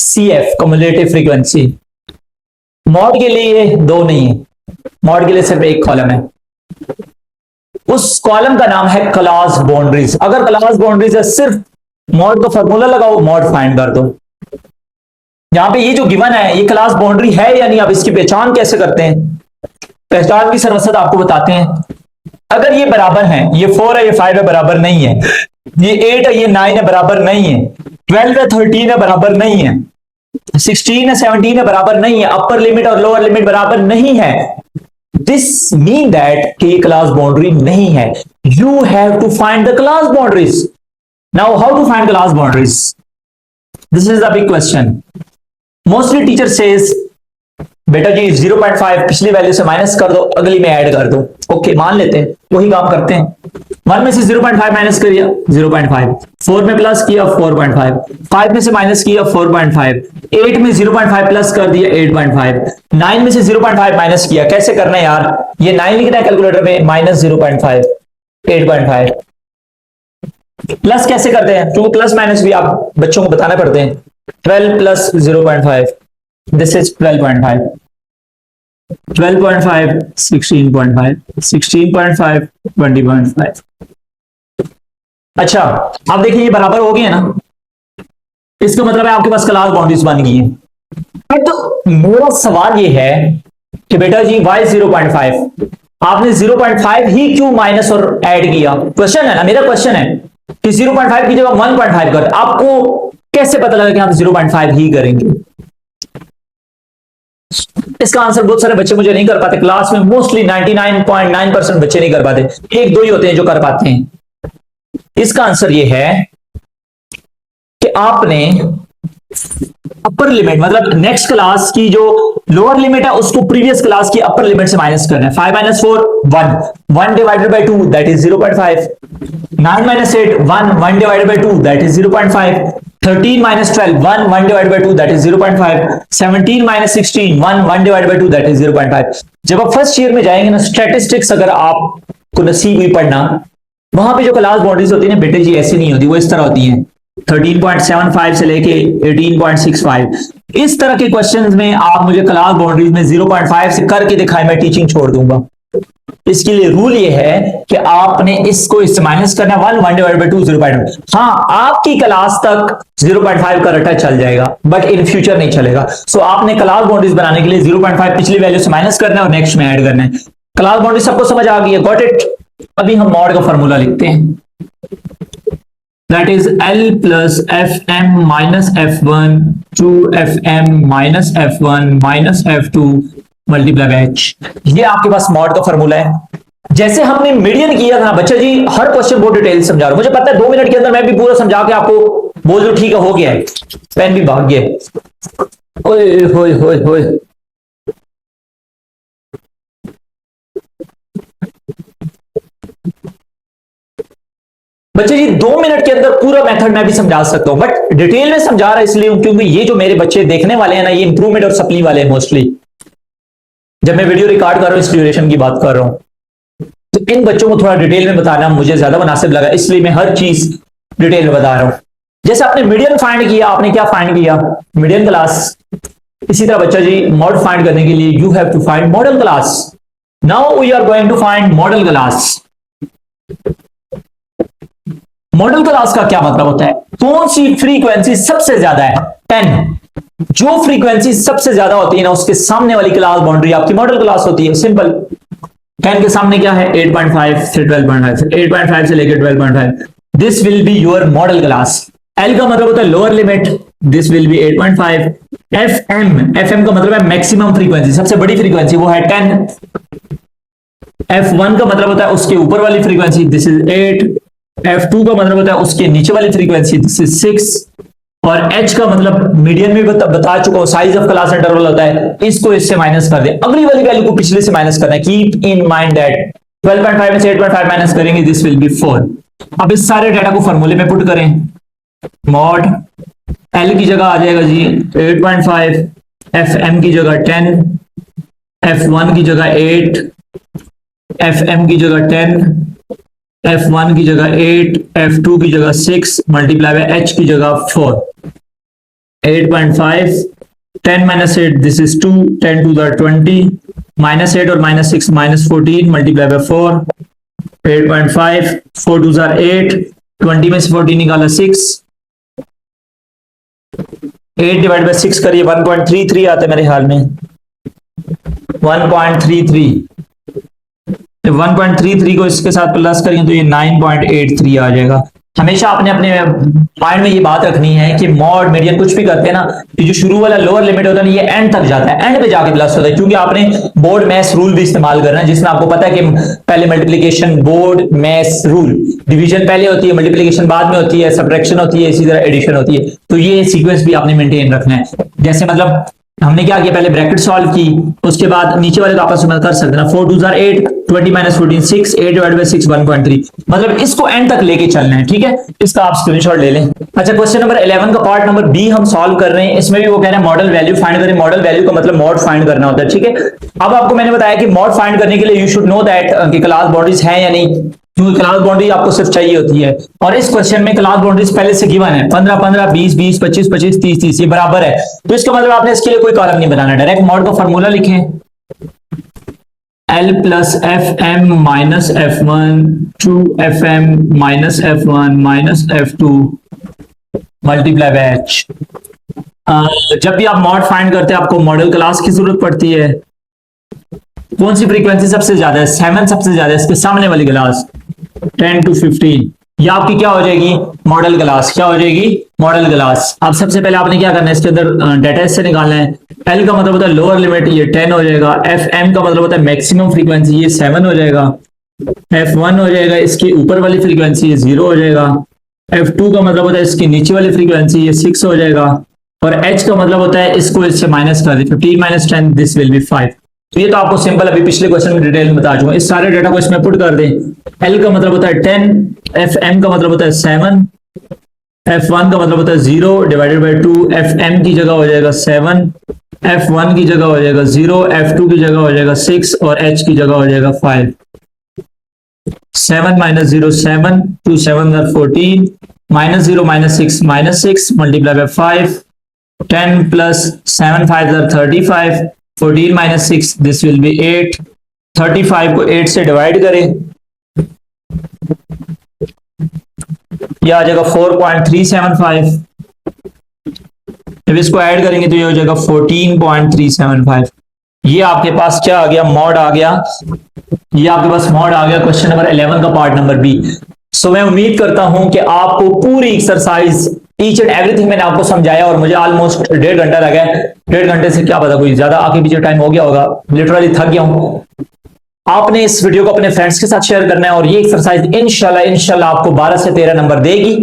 CF cumulative frequency. Mod के लिए 2 नहीं है, मॉड के लिए सिर्फ 1 कॉलम है। उस कॉलम का नाम है क्लास बाउंड्रीज। अगर क्लास बाउंड्रीज है सिर्फ मॉड का फॉर्मूला लगाओ, मॉड फाइंड कर दो। यहां पे ये जो गिवन है ये क्लास बाउंड्री है या नहीं, अब इसकी पहचान कैसे करते हैं? पहचान की सरवसत आपको बताते हैं। अगर ये बराबर है, ये 4 है, ये 5 है, बराबर नहीं है, ये 8 है, ये 9 है, बराबर नहीं है, 12 है, 13 है, बराबर नहीं है, 16 है, 17 है, बराबर नहीं है, अपर लिमिट और लोअर लिमिट बराबर नहीं है, दिस मीन दैट कि क्लास बाउंड्री नहीं है। You have to find the class boundaries. Now how to find class boundaries, this is the big question. Mostly teacher says बेटा जी 0.5 पिछली वैल्यू से माइनस कर दो, अगली में ऐड कर दो। ओके मान लेते हैं, वही काम करते हैं। 1 में से 0.5 माइनस किया 0.5, 4 में प्लस किया 4.5, 5 में से माइनस किया 4.5, 8 में 0.5 प्लस कर दिया 8.5, 9 में से 0.5 माइनस किया। कैसे करना है यार, ये 9 लिखना है कैलकुलेटर में, माइनस 0.5, 8.5। प्लस कैसे करते हैं, क्योंकि प्लस माइनस भी आप बच्चों को बताना पड़ते हैं। 12 प्लस 0.5, दिस इज 12.5, 12.5 16.5, 16.5 20.5। अच्छा आप देखिए ये बराबर हो गए ना, इसका मतलब है आपके पास क्लास बाउंड्रीज बन गई है। तो मेरा सवाल ये है कि बेटा जी y 0.5, आपने 0.5 ही क्यों माइनस और ऐड किया? क्वेश्चन है ना, मेरा क्वेश्चन है कि 0.5 की जगह 1.5 कर, आपको कैसे पता लगा कि आप 0.5 ही करेंगे? इसका आंसर बहुत सारे बच्चे मुझे नहीं कर पाते, क्लास में मोस्टली 99.9% बच्चे नहीं कर पाते, 1-2 ही होते हैं जो कर पाते हैं। इसका आंसर ये है कि आपने अपर लिमिट मतलब नेक्स्ट क्लास की जो लोअर लिमिट है उसको प्रीवियस क्लास की अपर लिमिट से माइनस करना है। 5 - 4 1, 1 divided by 2 that is 0.5, 9 - 8 1, 1 divided by 2 that is 0.5, 13 - 12 1, 1 divided by 2 that is 0.5, 17 - 16 1, 1 divided by 2 that is 0.5। जब आप फर्स्ट ईयर में जाएंगे ना, स्टैटिस्टिक्स अगर आपको नसीब हुई पढ़ना, वहां पे जो क्लास बाउंड्रीज होती है ना बेटे जी ऐसी नहीं होती, वो इस तरह होती है 13.75 से लेके 18.65। इस तरह के क्वेश्चंस में आप मुझे क्लास बाउंड्रीज में 0.5 से करके दिखाएं, मैं टीचिंग छोड़ दूंगा। इसके लिए रूल ये है कि आपने इसको इससे माइनस करना, 1 डिवाइड बाय 2 0.5। हाँ आपकी क्लास तक 0.5 का रटा चल जाएगा बट इन फ्यूचर नहीं चलेगा। सो आपने क्लास बाउंड्रीज बनाने के लिए 0.5 पिछली वैल्यू से माइनस करना है और नेक्स्ट में ऐड करना है। क्लास बाउंड्री सबको समझ आ गई है, गॉट इट? अभी हम मॉड का फॉर्मूला लिखते हैं, that is L plus Fm minus F1 to Fm minus F1 minus F2 multiply by H। ये आपके पास मॉड का फॉर्मूला है। जैसे हमने मीडियन किया था बच्चा जी, हर क्वेश्चन बहुत डिटेल समझा रहा हूं, मुझे पता है 2 मिनट के अंदर मैं भी पूरा समझा के आपको बोल दूं ठीक है हो गया है, पेन भी भाग गया। ओए होए होए होए, बच्चे जी 2 मिनट के अंदर पूरा मेथड मैं भी समझा सकता हूं, बट डिटेल में समझा रहा इसलिए हूं क्योंकि ये जो मेरे बच्चे देखने वाले हैं ना, ये इंप्रूवमेंट और सप्ली वाले हैं मोस्टली। जब मैं वीडियो रिकॉर्ड कर रहा हूं इस ड्यूरेशन की बात कर रहा हूं, तो इन बच्चों को थोड़ा डिटेल में बताना मुझे ज्यादा मुनासिब लगा, इसलिए मैं हर चीज डिटेल में बता रहा हूं। जैसे आपने मीडियन फाइंड किया, आपने क्या फाइंड किया? Median class. इसी तरह बच्चा जी मॉड फाइंड करने के लिए you have to find modal class. Now we are going to find modal class. Modal class का क्या मतलब होता है? कौन सी फ्रीक्वेंसी सबसे ज्यादा है? 10। जो फ्रीक्वेंसी सबसे ज्यादा होती है ना उसके सामने वाली क्लास बाउंड्री आपकी मॉडल क्लास होती है। सिंपल। 10 के सामने क्या है? 8.5 से 12.5, 8.5 से लेकर 12.5, this will be your modal class. L का मतलब होता है lower limit, this will be 8.5। F M का मतलब है मैक्सिमम फ्रीक्वेंसी, सबसे बड़ी फ्रीक्वेंसी वो है 10। F1 का मतलब होता है उसके ऊपर वाली फ्रीक्वेंसी, दिस इज 8। F2 का मतलब होता है उसके नीचे वाली फ्रीक्वेंसी, दिस इज 6। और H का मतलब मीडियन में बता चुका हूं, साइज ऑफ क्लास इंटरवल होता है, इसको इससे माइनस कर दे, अगली वाली वैल्यू को पिछले से माइनस करना है। कीप इन माइंड दैट 12.5 में से 8.5 माइनस करेंगे, दिस विल बी 4। अब इस सारे डाटा को फॉर्मूले में पुट करें, मॉड L की जगह आ जाएगा जी 8.5, Fm की जगह 10, F1 की जगह 8, Fm की जगह 10, F1 की जगह 8, F2 की जगह 6 मल्टीप्लाई बाय H की जगह 4। 8.5 10 minus 8, this is 2, 10 to the 20, minus 8 और minus 6 minus 14 multiply by 4। 8.5 4 2 are 8, 20 में से 14 निकाला 6, 8 डिवाइड बाय 6 करिए 1.33 आता है मेरे ख्याल में, 1.33। 1.33 को इसके साथ प्लस करेंगे तो ये 9.83 आ जाएगा। हमेशा आपने अपने माइंड में ये बात रखनी है कि मॉड मीडियन कुछ भी करते हैं ना, ये जो शुरू वाला लोअर लिमिट होता है ना, ये एंड तक जाता है, एंड पे जाके प्लस होता है, क्योंकि आपने बोर्ड मैथ्स रूल भी इस्तेमाल करना है, जिसमें आपको पता है कि पहले multiplication board maths rule, division पहले होती है, मल्टीप्लिकेशन बाद में होती है, सब्ट्रैक्शन होती है, इसी तरह एडिशन होती है। तो ये सीक्वेंस भी आपने मेंटेन रखना है। जैसे मतलब हमने क्या किया, पहले ब्रैकेट सॉल्व की, उसके बाद नीचे वाले तो आपस में कर सकते हैं ना, 4 2 are 8, 20 minus 14 6, 8 divided by 6 1.3, मतलब इसको एंड तक लेके चलना है, ठीक है। इसका आप स्क्रीनशॉट ले लें। अच्छा, क्वेश्चन नंबर 11 का पार्ट नंबर बी हम सॉल्व कर रहे हैं। इसमें भी वो कह रहे हैं मॉडल वैल्यू फाइंड करें। मॉडल वैल्यू का मतलब मॉड फाइंड करना होता है, ठीक है। अब आपको मैंने बताया कि मॉड फाइंड करने के लिए यू शुड नो दैट कि क्लास बाउंड्रीज है या नहीं, क्योंकि क्लास बाउंड्री आपको सिर्फ चाहिए होती है, और इस क्वेश्चन में क्लास बाउंड्रीज पहले से गिवन है, 15 15 20 20 25 25 30 30, ये बराबर है। तो इसका मतलब आपने इसके लिए कोई कॉलम नहीं बनाना, डायरेक्ट मॉड का फॉर्मूला लिखें, L plus F M minus F1 two Fm minus F1 minus F2 multiply by H। जब भी आप मॉड फाइंड करते हैं आपको मॉडल क्लास की जरूरत पड़ती है। कौन सी फ्रीक्वेंसी सबसे ज्यादा है? 7 सबसे ज्यादा है, इसके सामने वाली क्लास 10 to 15, ये आपकी क्या हो जाएगी? Model class. क्या हो जाएगी? Model class. अब सबसे पहले आपने क्या करना है, इसके अंदर डाटा इससे निकालना है। L का मतलब होता है लोअर लिमिट, ये 10 हो जाएगा। Fm का मतलब होता है मैक्सिमम फ्रीक्वेंसी, ये 7 हो जाएगा। F1 हो जाएगा, इसके ऊपर वाली फ्रीक्वेंसी ये 0 हो जाएगा। F2 का मतलब होता है इसकी नीचे वाली फ्रीक्वेंसी, ये 6 हो जाएगा। और H का मतलब होता है इसको इससे माइनस कर दे, 15 minus 10, दिस विल बी 5। तो ये तो आपको सिंपल अभी पिछले क्वेश्चन में डिटेल में बता चुका हूं। इस सारे डाटा को इसमें पुट कर दें। L का मतलब होता है 10, Fm का मतलब होता है 7, F1 का मतलब होता है 0 डिवाइडेड बाय 2, Fm की जगह हो जाएगा 7, F1 की जगह हो जाएगा 0, F2 की जगह हो जाएगा 6 और H की जगह हो जाएगा 5। 7 minus 0 7, 2 7 are 14, minus 0 minus 6 multiplied by 5, 10 plus 7 5 are 35, 14 minus 6, this will be 8। 35 को 8 से डिवाइड करें, यह आ जाएगा 4.375। जब इसको ऐड करेंगे तो ये हो जाएगा 14.375। ये आपके पास क्या आ गया? मॉड आ गया। ये आपके पास मॉड आ गया क्वेश्चन नंबर 11 का पार्ट नंबर बी। सो मैं उम्मीद करता हूं कि आपको पूरी एक्सरसाइज ईच एंड एवरीथिंग मैंने आपको समझाया, और मुझे ऑलमोस्ट 1.5 घंटा लगा है। 1.5 घंटे से क्या पता कोई ज्यादा आगे पीछे टाइम हो गया होगा, लिटरली थक गया हूं। आपने इस वीडियो को अपने फ्रेंड्स के साथ शेयर करना है, और ये एक्सरसाइज इंशाल्लाह आपको 12 से 13 नंबर देगी।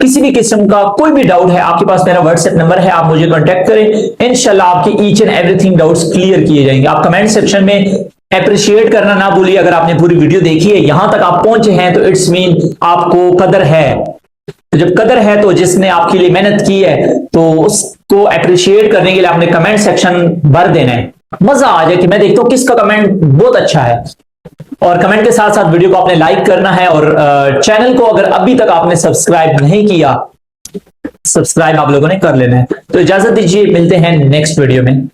किसी भी किस्म का कोई भी डाउट है, आपके पास मेरा व्हाट्सएप नंबर है, आप मुझे कांटेक्ट करें। इंशाल्लाह आपकी each and everything doubts clear किए जाएंगे। आप कमेंट सेक्शन में अप्रिशिएट करना ना भूलिए। अगर आपने पूरी वीडियो देखी है, यहां तक आप पहुंचे हैं, तो इट्स मीन आपको कदर है। तो जब कदर है, तो जिसने आपके लिए मेहनत की है, तो उसको अप्रिशिएट करने के लिए आपने कमेंट सेक्शन भर देना है। मजा आ जाए कि मैं देखता हूं किसका कमेंट बहुत अच्छा है। और कमेंट के साथ साथ वीडियो को आपने लाइक करना है, और चैनल को अगर अभी तक आपने सब्सक्राइब नहीं किया, सब्सक्राइब आप लोगों ने कर लेना है। तो इजाजत दीजिए, मिलते हैं नेक्स्ट वीडियो में।